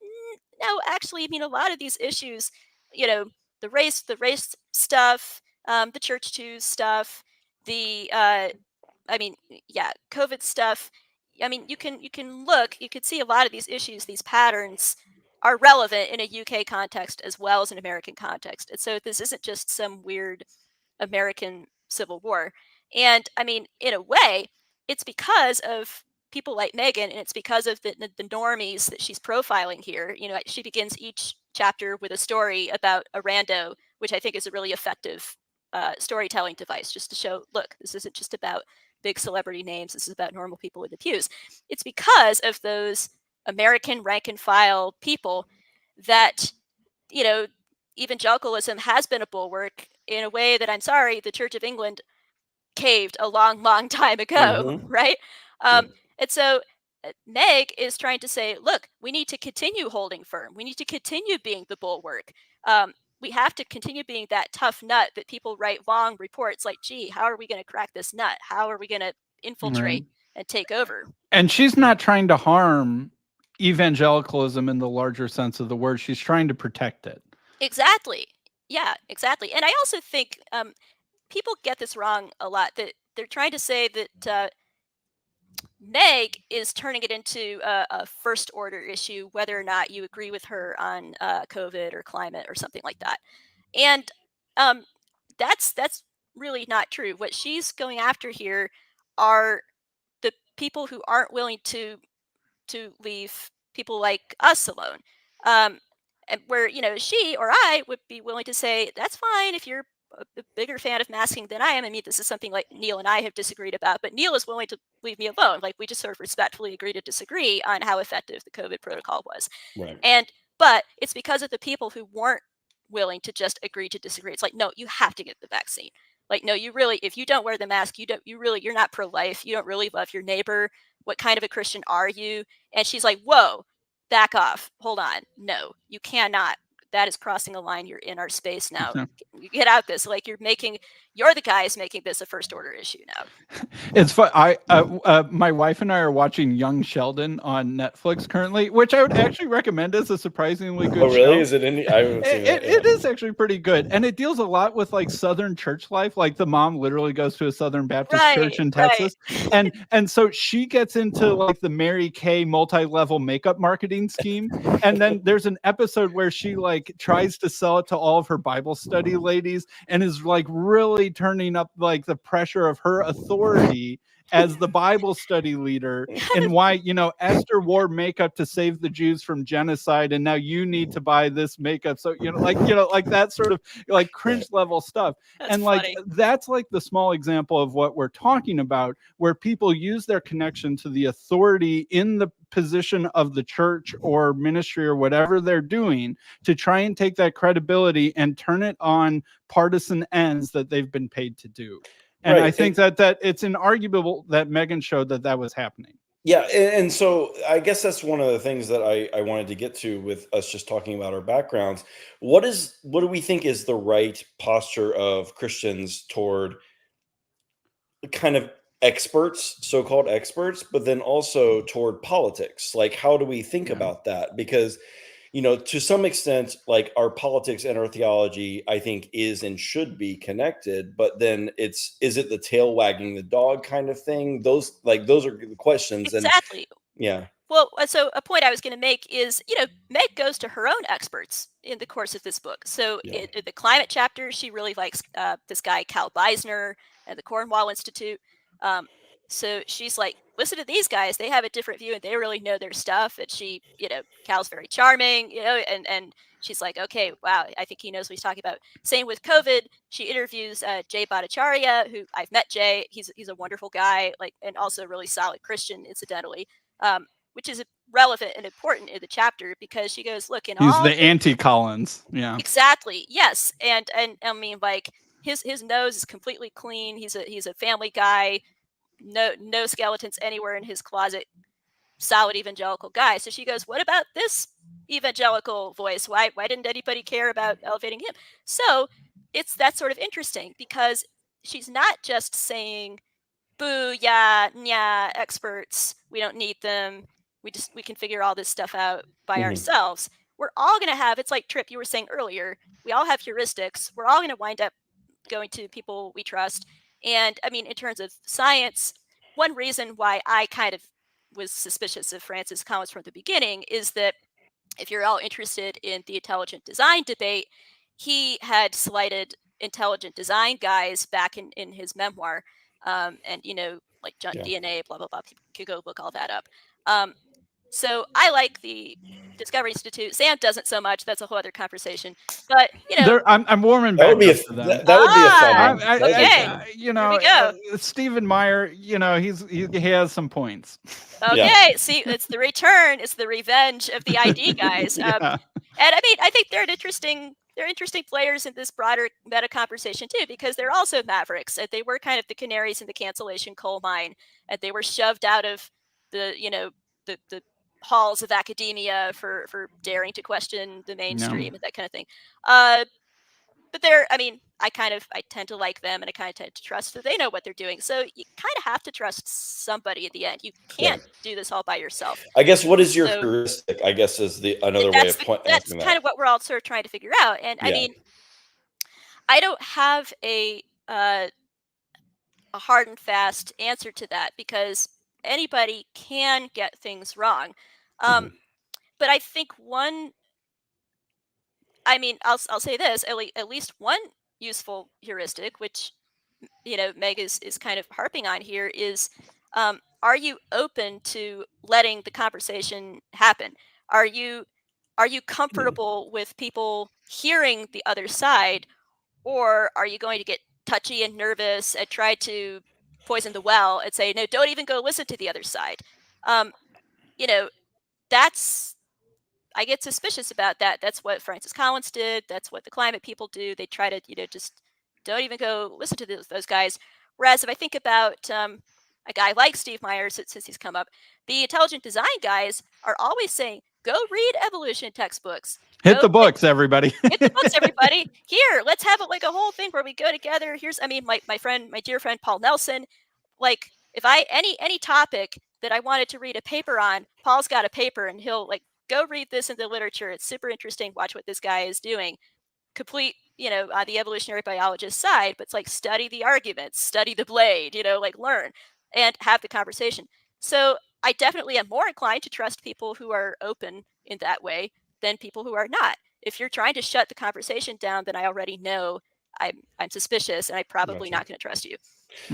no, actually, I mean, a lot of these issues, the race stuff, the church too stuff, the I mean, yeah, COVID stuff. I mean, you can look, you could see a lot of these issues, these patterns are relevant in a UK context as well as an American context. And so this isn't just some weird American Civil War. And I mean, in a way, it's because of people like Megan, and it's because of the normies that she's profiling here. She begins each chapter with a story about a rando, which I think is a really effective storytelling device, just to show, look, this isn't just about big celebrity names. This is about normal people in the pews. It's because of those American rank and file people that, evangelicalism has been a bulwark in a way that, I'm sorry, the Church of England caved a long, long time ago, right? And so Meg is trying to say, look, we need to continue holding firm. We need to continue being the bulwark. We have to continue being that tough nut that people write long reports like, gee, how are we going to crack this nut? How are we going to infiltrate and take over? And she's not trying to harm evangelicalism in the larger sense of the word. She's trying to protect it. Exactly. Yeah, exactly. And I also think people get this wrong a lot, that they're trying to say that Meg is turning it into a first order issue, whether or not you agree with her on COVID or climate or something like that. And that's really not true. What she's going after here are the people who aren't willing to leave people like us alone. And where, she or I would be willing to say, that's fine if you're a bigger fan of masking than I am. I mean, this is something like Neil and I have disagreed about, but Neil is willing to leave me alone. Like, we just sort of respectfully agree to disagree on how effective the COVID protocol was. Right. But it's because of the people who weren't willing to just agree to disagree. It's like, no, you have to get the vaccine. Like, no, you really, if you don't wear the mask, you're not pro-life. You don't really love your neighbor. What kind of a Christian are you? And she's like, whoa, back off. Hold on. No, you cannot. That is crossing a line. You're in our space now. You get out this. Like, you're the guys making this a first order issue now. It's fun. My wife and I are watching Young Sheldon on Netflix currently, which I would actually recommend as a surprisingly good show. Oh, really? Is it any? I haven't seen it. It is actually pretty good, and it deals a lot with like Southern church life. Like the mom literally goes to a Southern Baptist church in Texas, and so she gets into like the Mary Kay multi-level makeup marketing scheme, and then there's an episode where she like tries to sell it to all of her Bible study ladies, and is like really turning up like the pressure of her authority as the Bible study leader, and why, Esther wore makeup to save the Jews from genocide, and now you need to buy this makeup. So, like that sort of like cringe level stuff. That's and funny. Like that's like the small example of what we're talking about, where people use their connection to the authority in the position of the church or ministry or whatever they're doing to try and take that credibility and turn it on partisan ends that they've been paid to do. And I think that it's inarguable that Megan showed that was happening. Yeah, and so I guess that's one of the things that I wanted to get to with us just talking about our backgrounds. What do we think is the right posture of Christians toward kind of experts, so-called experts, but then also toward politics? Like, how do we think about that? Because to some extent, like our politics and our theology, I think is and should be connected, but then is it the tail wagging the dog kind of thing? Those are the questions. Exactly. And yeah. Well, so a point I was going to make is, Meg goes to her own experts in the course of this book. So in the climate chapter, she really likes this guy, Cal Beisner, and the Cornwall Institute. So she's like, listen to these guys. They have a different view and they really know their stuff. And she, Cal's very charming, and she's like, okay, wow, I think he knows what he's talking about. Same with COVID. She interviews Jay Bhattacharya, who I've met Jay. He's a wonderful guy, and also a really solid Christian, incidentally. Which is relevant and important in the chapter because she goes, look, he's the anti-Collins. Yeah, exactly. Yes. And I mean, like his nose is completely clean. He's a family guy. No skeletons anywhere in his closet. Solid evangelical guy. So she goes, what about this evangelical voice? Why didn't anybody care about elevating him? So that's sort of interesting because she's not just saying, boo, yeah, experts, we don't need them. We can figure all this stuff out by ourselves. We're all going to have, it's like Tripp, you were saying earlier, we all have heuristics. We're all going to wind up going to people we trust. And I mean, in terms of science, one reason why I kind of was suspicious of Francis Collins from the beginning is that if you're all interested in the intelligent design debate, he had slighted intelligent design guys back in his memoir. And, like junk DNA, blah, blah, blah. People could go look all that up. So I like the Discovery Institute. Sam doesn't so much. That's a whole other conversation. But, I'm warming back up to them. That would be a fun one. Okay. Here we go. Stephen Meyer, he has some points. Okay, see, it's the return. It's the revenge of the ID guys. And I mean, I think they're interesting players in this broader meta conversation too, because they're also mavericks. And they were kind of the canaries in the cancellation coal mine, and they were shoved out of the the halls of academia for daring to question the mainstream and that kind of thing. But I tend to like them, and I kind of tend to trust that they know what they're doing. So you kind of have to trust somebody at the end. You can't do this all by yourself. I guess what is your heuristic? I guess is another way of that's kind of what we're all sort of trying to figure out. And I mean, I don't have a hard and fast answer to that because anybody can get things wrong. But I think I'll say this, at least one useful heuristic, which, Meg is kind of harping on here, is are you open to letting the conversation happen? Are you comfortable with people hearing the other side, or are you going to get touchy and nervous and try to poison the well and say, no, don't even go listen to the other side? I get suspicious about that. That's what Francis Collins did. That's what the climate people do. They try to, just don't even go listen to those guys. Whereas if I think about a guy like Steve Myers, since he's come up, the intelligent design guys are always saying, go read evolution textbooks. Hit the books, everybody. Hit the books, everybody. Here, let's have like a whole thing where we go together. My dear friend Paul Nelson, like if any topic that I wanted to read a paper on, Paul's got a paper and he'll like, go read this in the literature. It's super interesting. Watch what this guy is doing. Complete, on the evolutionary biologist side, but it's like study the arguments, study the blade, like learn and have the conversation. So I definitely am more inclined to trust people who are open in that way than people who are not. If you're trying to shut the conversation down, then I already know I'm suspicious and I'm probably not going to trust you.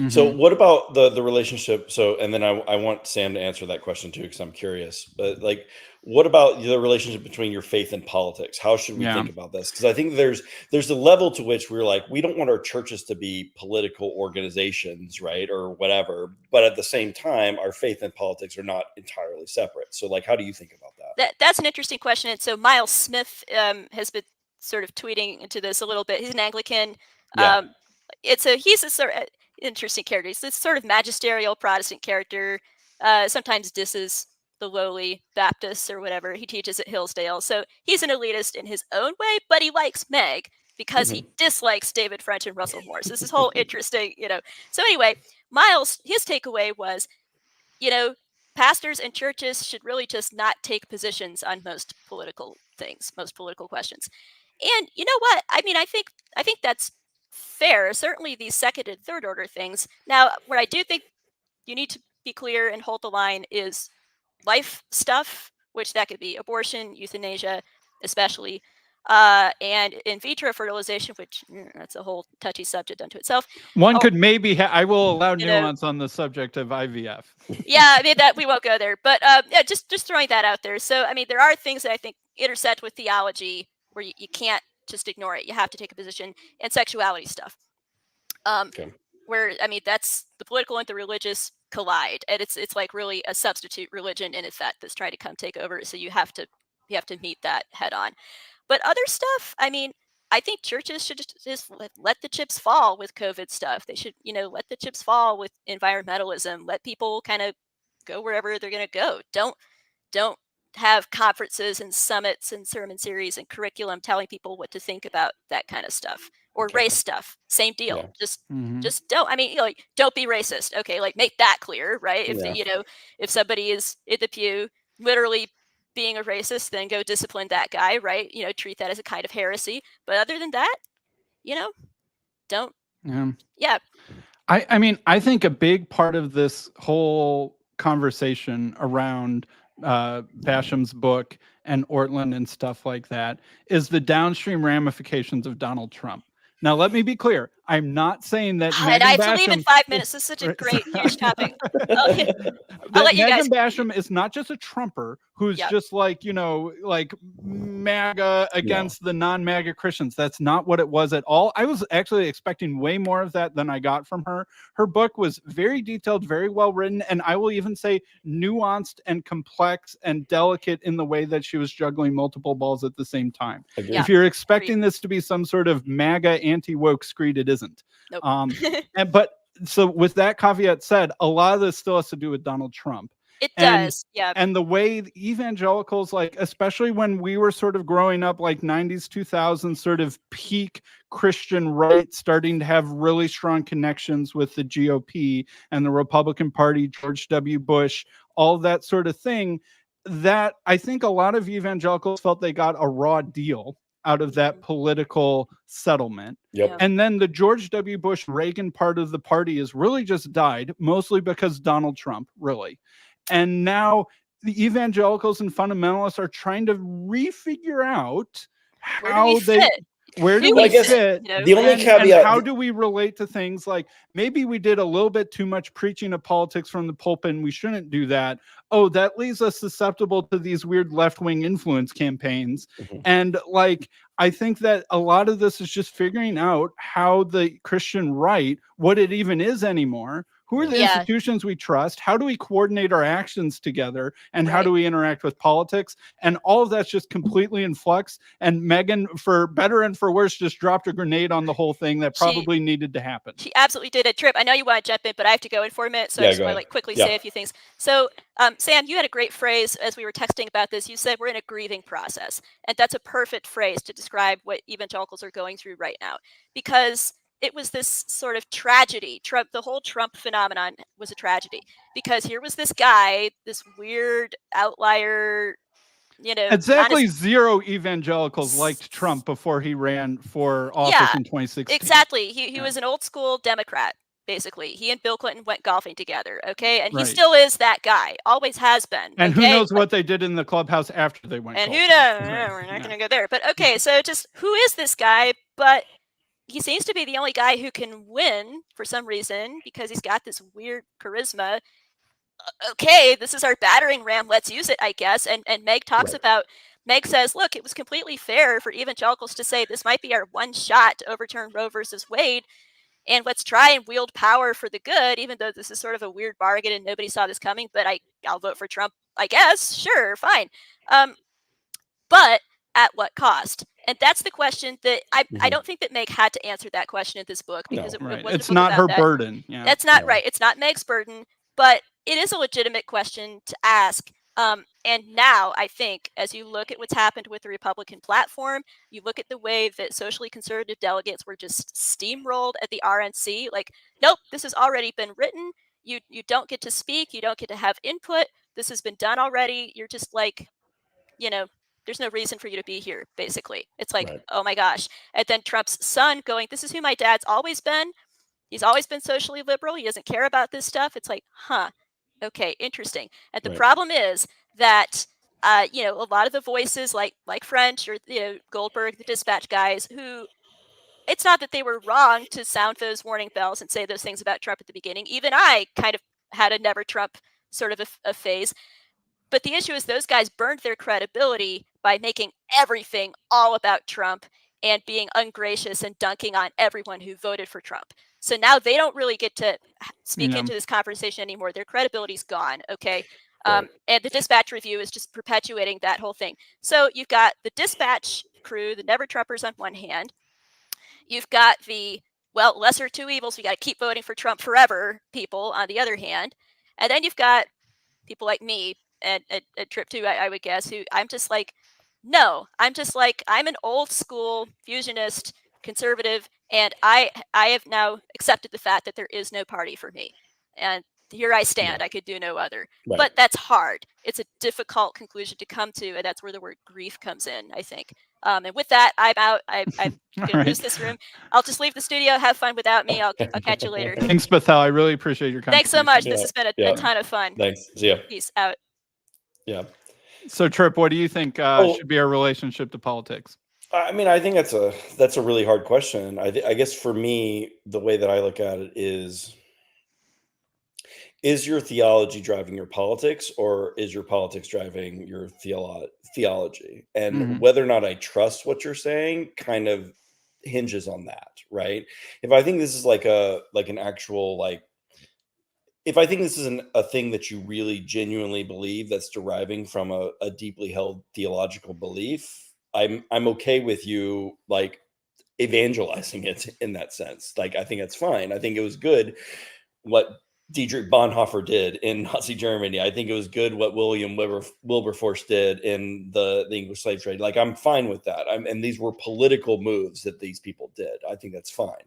So what about the relationship? So, and then I want Sam to answer that question too, because I'm curious, but like, what about the relationship between your faith and politics? How should we think about this? Because I think there's a level to which we're like, we don't want our churches to be political organizations, right? Or whatever. But at the same time, our faith and politics are not entirely separate. So like, how do you think about that? That's an interesting question. And so Miles Smith has been sort of tweeting into this a little bit. He's an Anglican. He's a sort of interesting character. He's this sort of magisterial Protestant character, sometimes disses the lowly Baptists or whatever. He teaches at Hillsdale. So he's an elitist in his own way, but he likes Meg because he dislikes David French and Russell Moore. So this is whole interesting, So anyway, Miles, his takeaway was, pastors and churches should really just not take positions on most political things, most political questions. And you know what? I mean, I think that's fair. Certainly these second and third order things. Now, what I do think you need to be clear and hold the line is life stuff, which that could be abortion, euthanasia, especially, and in vitro fertilization, which that's a whole touchy subject unto itself. One could maybe I will allow you know, nuance on the subject of IVF. Yeah, I mean that we won't go there, but yeah, just throwing that out there. So I mean, there are things that I think intersect with theology where you can't just ignore it. You have to take a position, and sexuality stuff. Where I mean, that's the political and the religious collide, and it's like really a substitute religion in effect that's trying to come take over. So you have to meet that head on. But other stuff, I mean, I think churches should just let the chips fall with COVID stuff. They should, let the chips fall with environmentalism. Let people kind of go wherever they're going to go. Don't have conferences and summits and sermon series and curriculum telling people what to think about that kind of stuff, or race stuff. Same deal. Yeah. Just don't. I mean, don't be racist. Okay, make that clear, right? If if somebody is in the pew literally being a racist, then go discipline that guy, right? Treat that as a kind of heresy. But other than that, don't. Yeah. I mean, I think a big part of this whole conversation around Basham's book and Ortlund and stuff like that is the downstream ramifications of Donald Trump. Now, let me be clear. I'm not saying that Megan I have Basham, to leave in 5 minutes. This is such a great, huge topic. I'll let you guys. Megan Basham is not just a Trumper who's just like MAGA against the non-MAGA Christians. That's not what it was at all. I was actually expecting way more of that than I got from her. Her book was very detailed, very well written, and I will even say nuanced and complex and delicate in the way that she was juggling multiple balls at the same time. If you're expecting this to be some sort of MAGA anti-woke screed, it isn't. Nope. But so with that caveat said, a lot of this still has to do with Donald Trump. It does, yeah. And the way evangelicals, especially when we were sort of growing up, 90s, 2000s, sort of peak Christian right, starting to have really strong connections with the GOP and the Republican Party, George W. Bush, all that sort of thing, that I think a lot of evangelicals felt they got a raw deal out of that political settlement. And then the George W. Bush Reagan part of the party has really just died, mostly because Donald Trump, really. And how the evangelicals and fundamentalists are trying to refigure out where do we fit? The only caveat, and how do we relate to things like maybe we did a little bit too much preaching of politics from the pulpit and we shouldn't do that. Oh, that leaves us susceptible to these weird left-wing influence campaigns. And I think that a lot of this is just figuring out how the Christian right, what it even is anymore. Who are the institutions we trust? How do we coordinate our actions together? And how do we interact with politics? And all of that's just completely in flux. And Megan, for better and for worse, just dropped a grenade on the whole thing that probably needed to happen. She absolutely did. A Tripp, I know you want to jump in, but I have to go in for a minute. So I just want to quickly say a few things. So Sam, you had a great phrase as we were texting about this. You said we're in a grieving process. And that's a perfect phrase to describe what evangelicals are going through right now. Because it was this sort of tragedy. The whole Trump phenomenon was a tragedy because here was this guy, this weird outlier, Exactly zero evangelicals liked Trump before he ran for office in 2016. Exactly. He was an old school Democrat, basically. He and Bill Clinton went golfing together, okay? And he still is that guy, always has been. And who knows what they did in the clubhouse after they went golfing. And who knows? We're not going to go there. But okay, so just who is this guy? But he seems to be the only guy who can win for some reason because he's got this weird charisma. Okay, this is our battering ram. Let's use it, I guess. And Meg talks about, Meg says, look, it was completely fair for evangelicals to say this might be our one shot to overturn Roe versus Wade. And let's try and wield power for the good, even though this is sort of a weird bargain and nobody saw this coming. But I'll vote for Trump, I guess. Sure, fine. But at what cost? And that's the question that I don't think that Meg had to answer that question in this book because it wasn't it's not her burden. Yeah. That's not right. It's not Meg's burden, but it is a legitimate question to ask. And now I think as you look at what's happened with the Republican platform, you look at the way that socially conservative delegates were just steamrolled at the RNC. Nope, this has already been written. You don't get to speak. You don't get to have input. This has been done already. You're just there's no reason for you to be here, basically. It's oh my gosh. And then Trump's son going, this is who my dad's always been. He's always been socially liberal. He doesn't care about this stuff. It's Okay, interesting. And the Right. problem is that a lot of the voices like French or Goldberg, the dispatch guys, who it's not that they were wrong to sound those warning bells and say those things about Trump at the beginning. Even I kind of had a never Trump sort of a phase. But the issue is those guys burned their credibility by making everything all about Trump and being ungracious and dunking on everyone who voted for Trump. So now they don't really get to speak into this conversation anymore. Their credibility's gone. Okay. Right. And the dispatch review is just perpetuating that whole thing. So you've got the dispatch crew, the never Trumpers on one hand. You've got the, well, lesser two evils. We got to keep voting for Trump forever people on the other hand. And then you've got people like me and Tripp too, I would guess, who I'm just like, no, I'm just like, I'm an old school fusionist conservative, and I have now accepted the fact that there is no party for me. And here I stand. I could do no other. Right. But that's hard. It's a difficult conclusion to come to, and that's where the word grief comes in, I think. And with that, I'm out. I'm going to lose this room. I'll just leave the studio. Have fun without me. I'll catch you later. Thanks, Bethel. I really appreciate your contribution. Thanks so much. Yeah. This has been a ton of fun. Thanks. See ya. Peace out. Yeah. So, Tripp, what do you think should be our relationship to politics? I mean, I think that's a really hard question. I guess for me, the way that I look at it is your theology driving your politics, or is your politics driving your theology? And whether or not I trust what you're saying kind of hinges on that, right? If I think this is like an actual, like, if I think this is a thing that you really genuinely believe that's deriving from a deeply held theological belief, I'm okay with you like evangelizing it in that sense. Like, I think it's fine. I think it was good what Dietrich Bonhoeffer did in Nazi Germany. I think it was good what William Wilberforce did in the English slave trade. Like, I'm fine with that. And these were political moves that these people did. I think that's fine.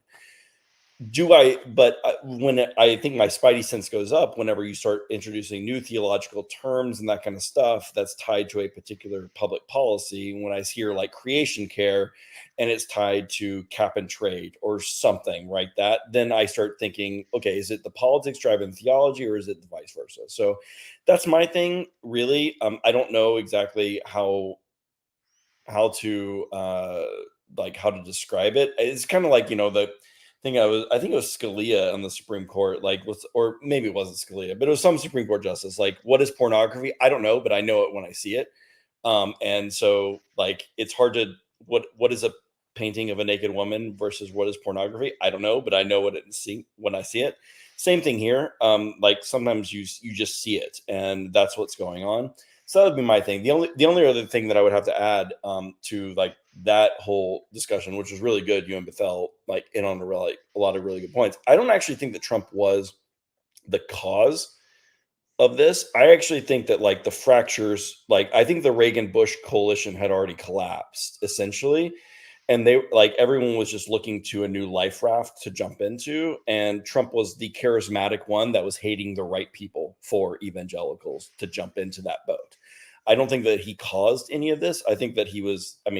But when I think my spidey sense goes up whenever you start introducing new theological terms and that kind of stuff that's tied to a particular public policy. When I hear like creation care and it's tied to cap and trade or something, right? Then I start thinking, okay, is it the politics driving theology, or is it the vice versa? So that's my thing, really. I don't know exactly how to describe it. It's kind of like, the I think it was Scalia on the Supreme Court, or maybe it wasn't Scalia, but it was some Supreme Court justice. Like, what is pornography? I don't know, but I know it when I see it. And so like, it's hard to, what is a painting of a naked woman versus what is pornography? I don't know, but I know when I see it. Same thing here. Like, sometimes you just see it, and that's what's going on. So that would be my thing. The only other thing that I would have to add to like that whole discussion, which was really good, you and Bethel like in on a lot of really good points. I don't actually think that Trump was the cause of this. I actually think that like the fractures, like I think the Reagan-Bush coalition had already collapsed essentially. And everyone was just looking to a new life raft to jump into. And Trump was the charismatic one that was hating the right people for evangelicals to jump into that boat. I don't think that he caused any of this. I think that he was, I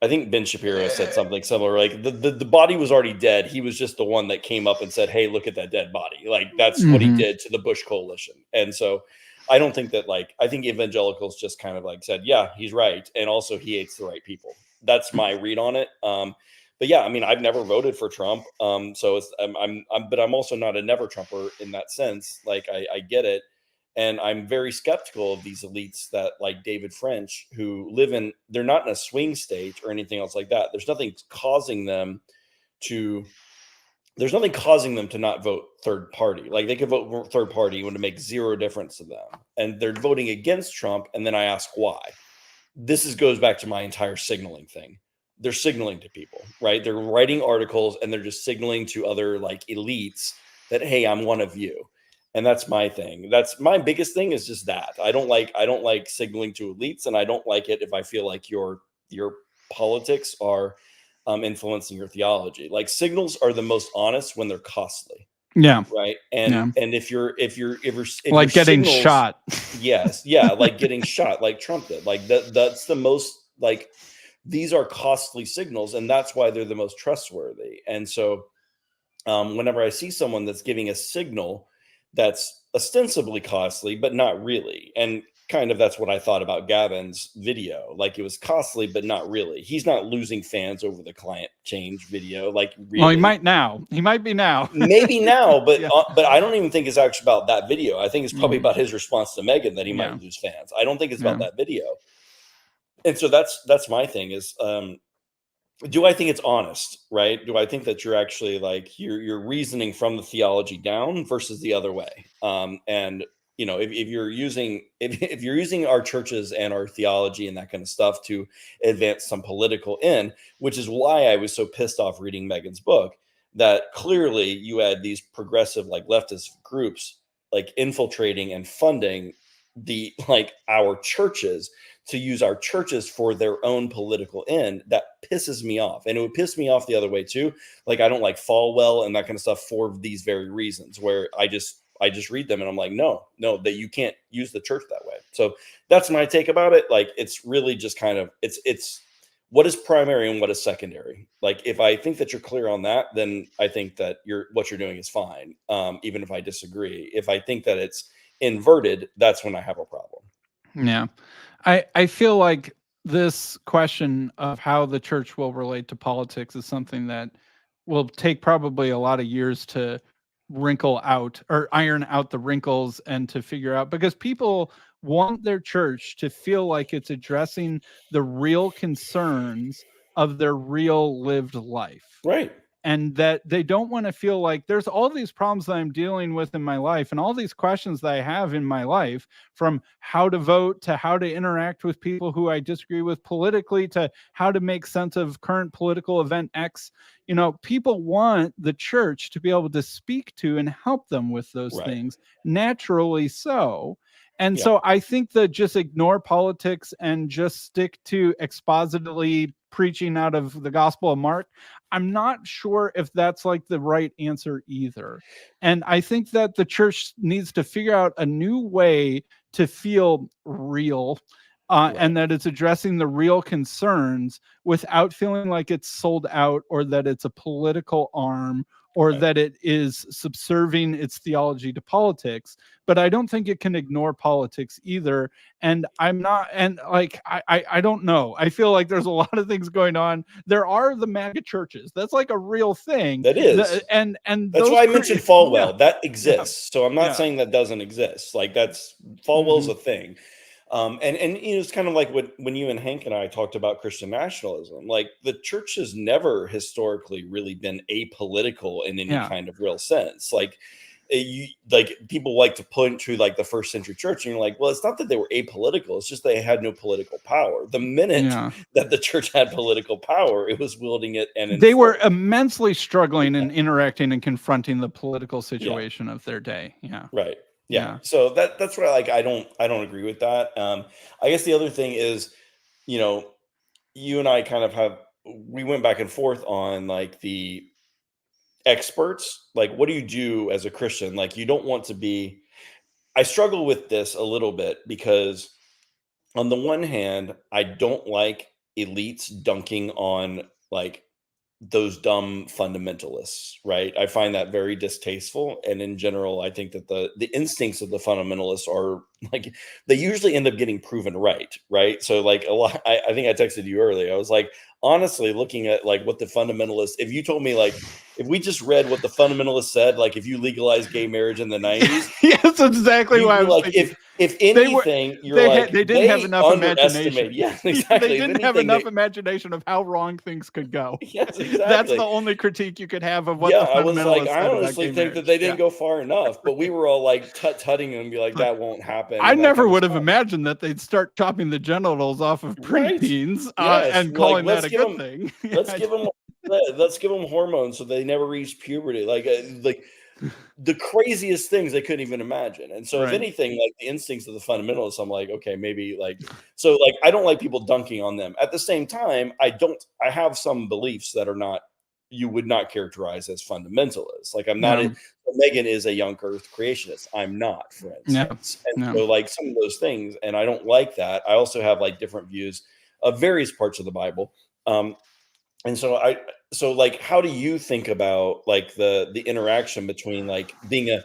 think Ben Shapiro said something similar. Like the body was already dead. He was just the one that came up and said, hey, look at that dead body. Like, that's what he did to the Bush coalition. And so I don't think that I think evangelicals just kind of like said, yeah, he's right. And also he hates the right people. That's my read on it. But yeah, I've never voted for Trump. So it's, but I'm also not a never Trumper in that sense. Like, I get it. And I'm very skeptical of these elites that like David French, who they're not in a swing state or anything else like that. There's nothing causing them to not vote third party. Like, they could vote third party when it makes zero difference to them. And they're voting against Trump. And then I ask why. This goes back to my entire signaling thing. They're signaling to people, right? They're writing articles and they're just signaling to other like elites that, hey, I'm one of you. And that's my thing. That's my biggest thing, is just that. I don't like signaling to elites, and I don't like it if I feel like your politics are influencing your theology. Like, signals are the most honest when they're costly. Yeah. Right. And if you're like getting shot. Yes. Yeah. Like getting shot, like Trump did. Like that's the most, like, these are costly signals, and that's why they're the most trustworthy. And so whenever I see someone that's giving a signal that's ostensibly costly, but not really. And kind of that's what I thought about Gavin's video. Like, it was costly, but not really. He's not losing fans over the client change video. Like, really. Well, he might now. He might be now. Maybe now, but Yeah. but I don't even think it's actually about that video. I think it's probably Mhm. about his response to Megan that he Yeah. might lose fans. I don't think it's Yeah. about that video. And so that's my thing is, do I think it's honest, right? Do I think that you're actually like you're reasoning from the theology down versus the other way? And you know, if you're using if you're using our churches and our theology and that kind of stuff to advance some political end, which is why I was so pissed off reading Megan's book, that clearly you had these progressive like leftist groups like infiltrating and funding the like our churches to use our churches for their own political end. That pisses me off. And it would piss me off the other way too. Like, I don't like Falwell and that kind of stuff for these very reasons, where I just read them and I'm like, no, that you can't use the church that way. So that's my take about it. Like, it's really just kind of, it's what is primary and what is secondary. Like, if I think that you're clear on that, then I think that what you're doing is fine. Even if I disagree, if I think that it's inverted, that's when I have a problem. Yeah. I feel like this question of how the church will relate to politics is something that will take probably a lot of years to wrinkle out or iron out the wrinkles and to figure out, because people want their church to feel like it's addressing the real concerns of their real lived life. Right. And that they don't want to feel like there's all these problems that I'm dealing with in my life and all these questions that I have in my life, from how to vote to how to interact with people who I disagree with politically to how to make sense of current political event X. You know, people want the church to be able to speak to and help them with those things, naturally so. And so I think that just ignore politics and just stick to expositely preaching out of the Gospel of Mark, I'm not sure if that's like the right answer either. And I think that the church needs to figure out a new way to feel real, and that it's addressing the real concerns without feeling like it's sold out or that it's a political arm or that it is subserving its theology to politics. But I don't think it can ignore politics either. And I'm not, and like, I don't know. I feel like there's a lot of things going on. There are the MAGA churches. That's like a real thing. That is. And that's why I mentioned Falwell. That exists. So I'm not saying that doesn't exist. Like, that's Falwell's a thing. And you know, it's kind of like when you and Hank and I talked about Christian nationalism. Like, the church has never historically really been apolitical in any kind of real sense. Like, people like to point to like the first century church, and you're like, well, it's not that they were apolitical, it's just they had no political power. The minute that the church had political power, it was wielding it, and they were immensely struggling and interacting and confronting the political situation of their day. So that's where, like, I don't agree with that. I guess the other thing is, you know, you and I kind of we went back and forth on like the experts. Like, what do you do as a Christian? Like, you don't want to be, I struggle with this a little bit because on the one hand, I don't like elites dunking on like those dumb fundamentalists, right? I find that very distasteful. And in general, I think that the instincts of the fundamentalists are like, they usually end up getting proven right. So like a lot, I think I texted you earlier. I was like, honestly, looking at like what the fundamentalists, if you told me like, if we just read what the fundamentalists said, like if you legalize gay marriage in the 90s, that's exactly why I was like, thinking. If anything, they didn't have enough imagination. Yeah, exactly. They didn't have enough imagination of how wrong things could go. Yes, exactly. That's the only critique you could have of what the fundamentalists I was like, said I honestly think that they didn't go far enough, but we were all like tutting and be like, that won't happen. I never would have imagined that they'd start chopping the genitals off of preteens and calling that a good thing. Let's give them hormones so they never reach puberty. Like the craziest things they couldn't even imagine. And so if anything, like the instincts of the fundamentalists, I'm like, okay, maybe like, so like, I don't like people dunking on them. At the same time, I have some beliefs that are not, you would not characterize as fundamentalists. Like, I'm not, Megan is a young earth creationist. I'm not, for instance. So like some of those things, and I don't like that. I also have like different views of various parts of the Bible. And so like, how do you think about like the interaction between like being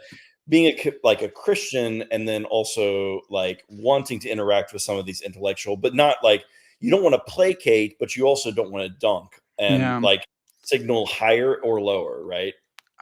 being like a Christian, and then also like wanting to interact with some of these intellectual, but not like, you don't want to placate, but you also don't want to dunk and like signal higher or lower, right?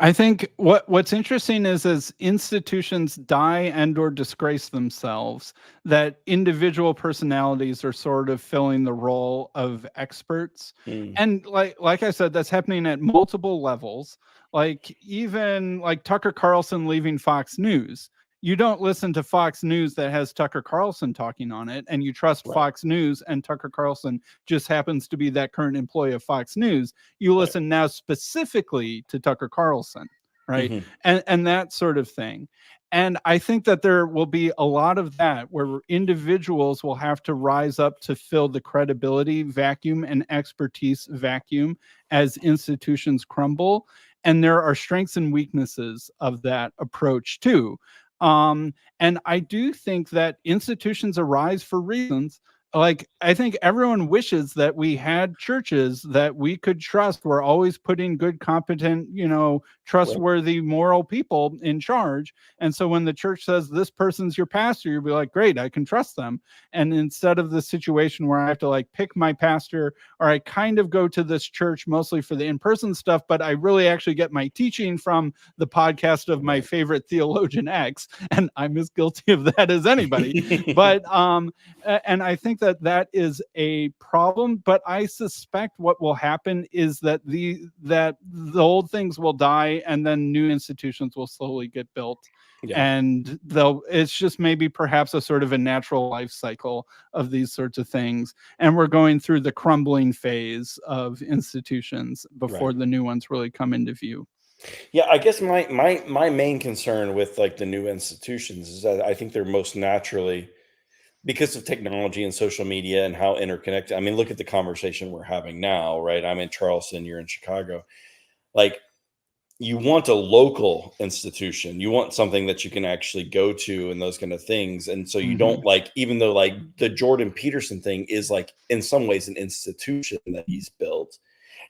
I think what's interesting is as institutions die and or disgrace themselves, that individual personalities are sort of filling the role of experts. And like I said, that's happening at multiple levels. Like even like Tucker Carlson leaving Fox News. You don't listen to Fox News that has Tucker Carlson talking on it, and you trust Fox News, and Tucker Carlson just happens to be that current employee of Fox News. You listen now specifically to Tucker Carlson, right? And that sort of thing. And I think that there will be a lot of that where individuals will have to rise up to fill the credibility vacuum and expertise vacuum as institutions crumble. And there are strengths and weaknesses of that approach too. And I do think that institutions arise for reasons. Like, I think everyone wishes that we had churches that we could trust. We're always putting good, competent, trustworthy, moral people in charge. And so when the church says this person's your pastor, you'll be like, great, I can trust them. And instead of the situation where I have to like pick my pastor, or I kind of go to this church mostly for the in-person stuff, but I really actually get my teaching from the podcast of my favorite theologian X, and I'm as guilty of that as anybody. But and I think that is a problem, but I suspect what will happen is that the old things will die, and then new institutions will slowly get built. And though it's just maybe perhaps a sort of a natural life cycle of these sorts of things, and we're going through the crumbling phase of institutions before the new ones really come into view. Yeah, I guess my main concern with like the new institutions is that I think they're most naturally, because of technology and social media and how interconnected. I mean, look at the conversation we're having now, right? I'm in Charleston, you're in Chicago. Like, you want a local institution, you want something that you can actually go to and those kind of things. And so you don't like, even though like the Jordan Peterson thing is like in some ways an institution that he's built,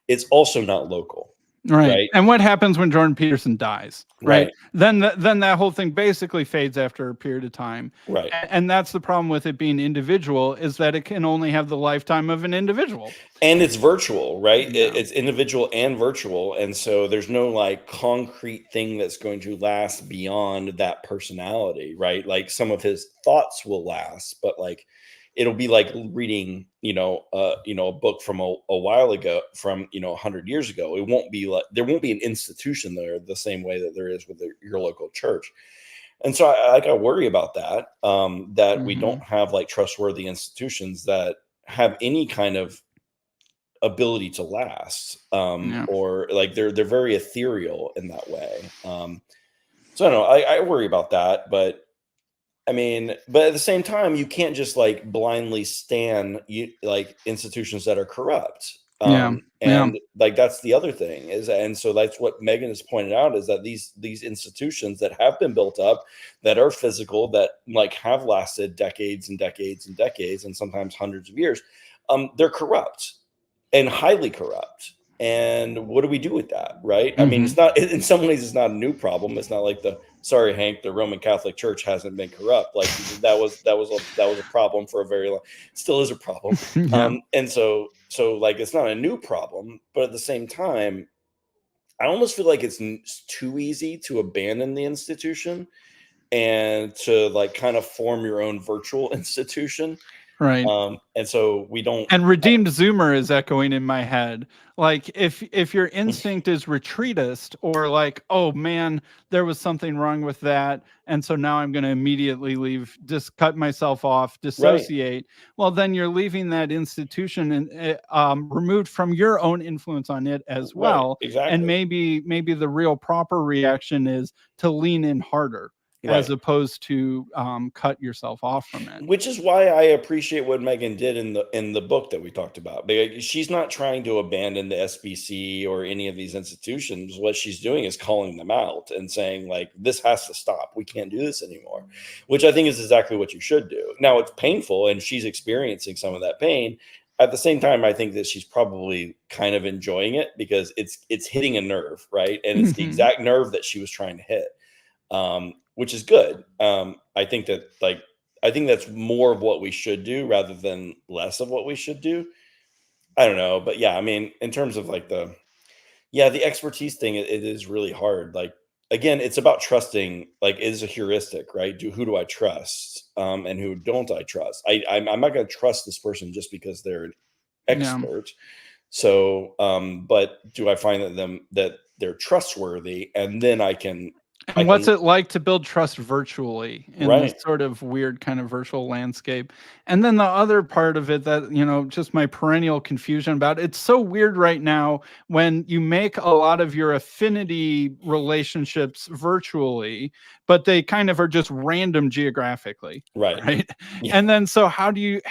it's also not local. Right. And what happens when Jordan Peterson dies? Right. Then that whole thing basically fades after a period of time. Right. And that's the problem with it being individual, is that it can only have the lifetime of an individual. And it's virtual, right? It's individual and virtual. And so there's no like concrete thing that's going to last beyond that personality, right? Like some of his thoughts will last, but like it'll be like reading, a book from a while ago, from 100 years ago. It won't be like, there won't be an institution there the same way that there is with your local church. And so I worry about that, that we don't have like trustworthy institutions that have any kind of ability to last, or like they're very ethereal in that way. So I don't know, I worry about that, but I mean, but at the same time, you can't just like blindly stand like institutions that are corrupt. And like that's the other thing is, and so that's what Megan has pointed out, is that these institutions that have been built up, that are physical, that like have lasted decades and decades and decades, and sometimes hundreds of years, they're corrupt and highly corrupt. And what do we do with that, right? I mean, it's not, in some ways, it's not a new problem. It's not like sorry, Hank, the Roman Catholic Church hasn't been corrupt. Like that was a problem for a very long, still is a problem. And so like it's not a new problem, but at the same time, I almost feel like it's too easy to abandon the institution and to like kind of form your own virtual institution. Right. And so we don't. And Redeemed Zoomer is echoing in my head. Like if your instinct is retreatist, or like, oh man, there was something wrong with that, and so now I'm going to immediately leave, just cut myself off, dissociate. Well, then you're leaving that institution and removed from your own influence on it as well. Exactly. And maybe the real proper reaction is to lean in harder. As opposed to cut yourself off from it. Which is why I appreciate what Megan did in the book that we talked about. Because she's not trying to abandon the SBC or any of these institutions. What she's doing is calling them out and saying, like, this has to stop. We can't do this anymore. Which I think is exactly what you should do. Now, it's painful, and she's experiencing some of that pain. At the same time, I think that she's probably kind of enjoying it, because it's hitting a nerve, right? And it's the exact nerve that she was trying to hit. which is good. I think that's more of what we should do rather than less of what we should do. I don't know, but yeah, I mean, in terms of like the expertise thing, it is really hard. Like, again, it's about trusting. Like, it is a heuristic, right? Who do I trust, and who don't I trust? I'm not going to trust this person just because they're an expert. So, but do I find that they're trustworthy, and then I can. And what's it like to build trust virtually in this sort of weird kind of virtual landscape? And then the other part of it that, just my perennial confusion about, it's so weird right now when you make a lot of your affinity relationships virtually, but they kind of are just random geographically. Right. Yeah. And then so how do you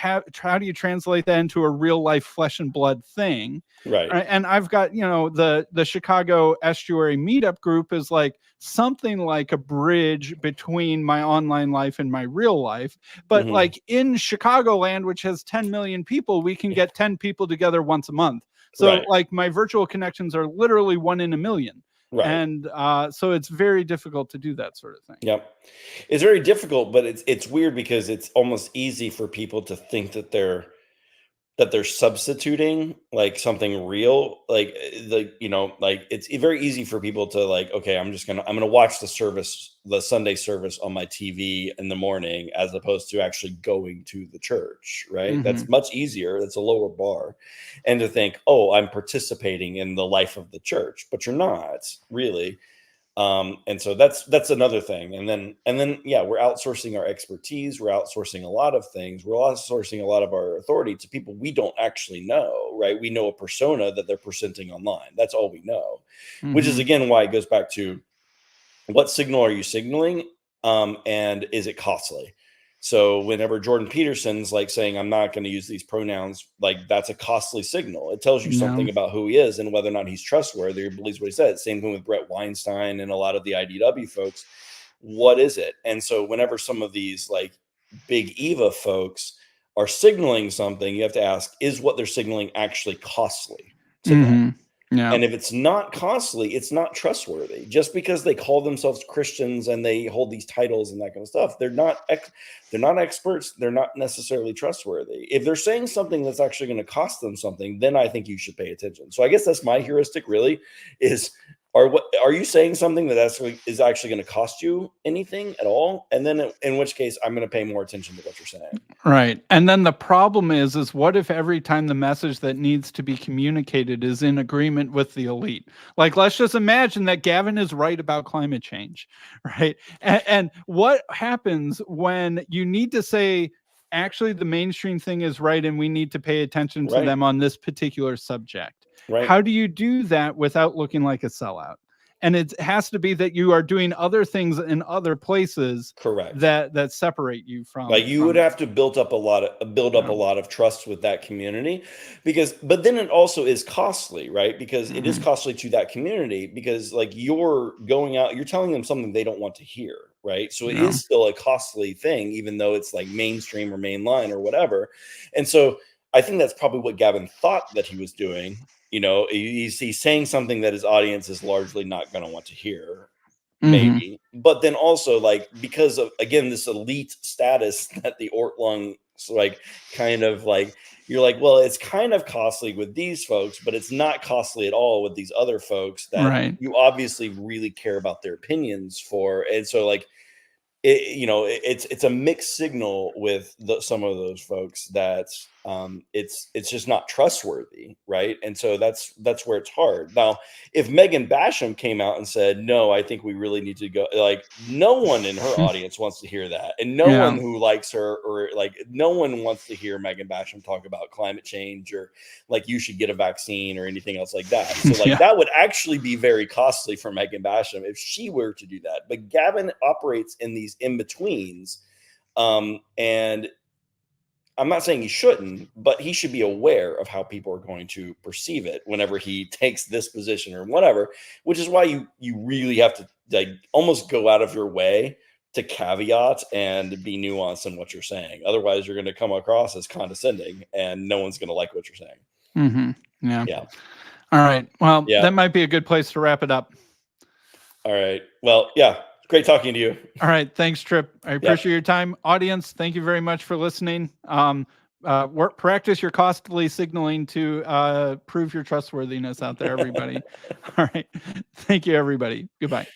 translate that into a real life flesh and blood thing? Right. And I've got, the Chicago Estuary meetup group is like something like a bridge between my online life and my real life. But like in Chicagoland, which has 10 million people, we can get 10 people together once a month. So like my virtual connections are literally 1 in a million. Right. And so it's very difficult to do that sort of thing. Yep. It's very difficult, but it's weird because it's almost easy for people to think that they're substituting like something real, like it's very easy for people to like, okay, I'm gonna watch the Sunday service on my TV in the morning as opposed to actually going to the church, right? That's much easier. That's a lower bar. And to think, oh, I'm participating in the life of the church, but you're not really. And so that's another thing. And then, yeah, we're outsourcing our expertise. We're outsourcing a lot of things. We're outsourcing a lot of our authority to people we don't actually know, right? We know a persona that they're presenting online. That's all we know, which is again, why it goes back to what signal are you signaling? And is it costly? So whenever Jordan Peterson's like saying, I'm not going to use these pronouns, like that's a costly signal. It tells you something about who he is and whether or not he's trustworthy or believes what he said. Same thing with Brett Weinstein and a lot of the IDW folks. What is it? And so whenever some of these like big Eva folks are signaling something, you have to ask, is what they're signaling actually costly to them? Yeah. And if it's not costly, it's not trustworthy. Just because they call themselves Christians and they hold these titles and that kind of stuff, they're not experts. They're not necessarily trustworthy. If they're saying something that's actually going to cost them something, then I think you should pay attention. So I guess that's my heuristic really is, are you saying something that is actually going to cost you anything at all? And then in which case I'm going to pay more attention to what you're saying. Right. And then the problem is what if every time the message that needs to be communicated is in agreement with the elite? Like, let's just imagine that Gavin is right about climate change, right? And what happens when you need to say, actually, the mainstream thing is right and we need to pay attention to them on this particular subject? Right. How do you do that without looking like a sellout? And it has to be that you are doing other things in other places, correct, that separate you from. Like you would have to build up a lot of trust with that community, but then it also is costly, right? Because it is costly to that community because like you're going out, you're telling them something they don't want to hear, right? So it is still a costly thing, even though it's like mainstream or mainline or whatever. And so I think that's probably what Gavin thought that he was doing. He's saying something that his audience is largely not going to want to hear, maybe. But then also, like, because of, again, this elite status that the Ortlund, like, kind of like, you're like, well, it's kind of costly with these folks, but it's not costly at all with these other folks that you obviously really care about their opinions for. And so, like, it's a mixed signal with some of those folks that it's just not trustworthy, right? And so that's where it's hard. Now, if Megan Basham came out and said, no, I think we really need to go, like, no one in her audience wants to hear that, and no one who likes her, or like no one wants to hear Megan Basham talk about climate change or like you should get a vaccine or anything else like that. So like that would actually be very costly for Megan Basham if she were to do that. But Gavin operates in these in-betweens, and I'm not saying he shouldn't, but he should be aware of how people are going to perceive it whenever he takes this position or whatever, which is why you really have to like almost go out of your way to caveat and be nuanced in what you're saying. Otherwise, you're going to come across as condescending and no one's going to like what you're saying. Yeah. All right. Well, that might be a good place to wrap it up. All right. Well, yeah. Great talking to you. All right. Thanks, Tripp. I appreciate your time. Audience, thank you very much for listening. Practice your costly signaling to prove your trustworthiness out there, everybody. All right. Thank you, everybody. Goodbye.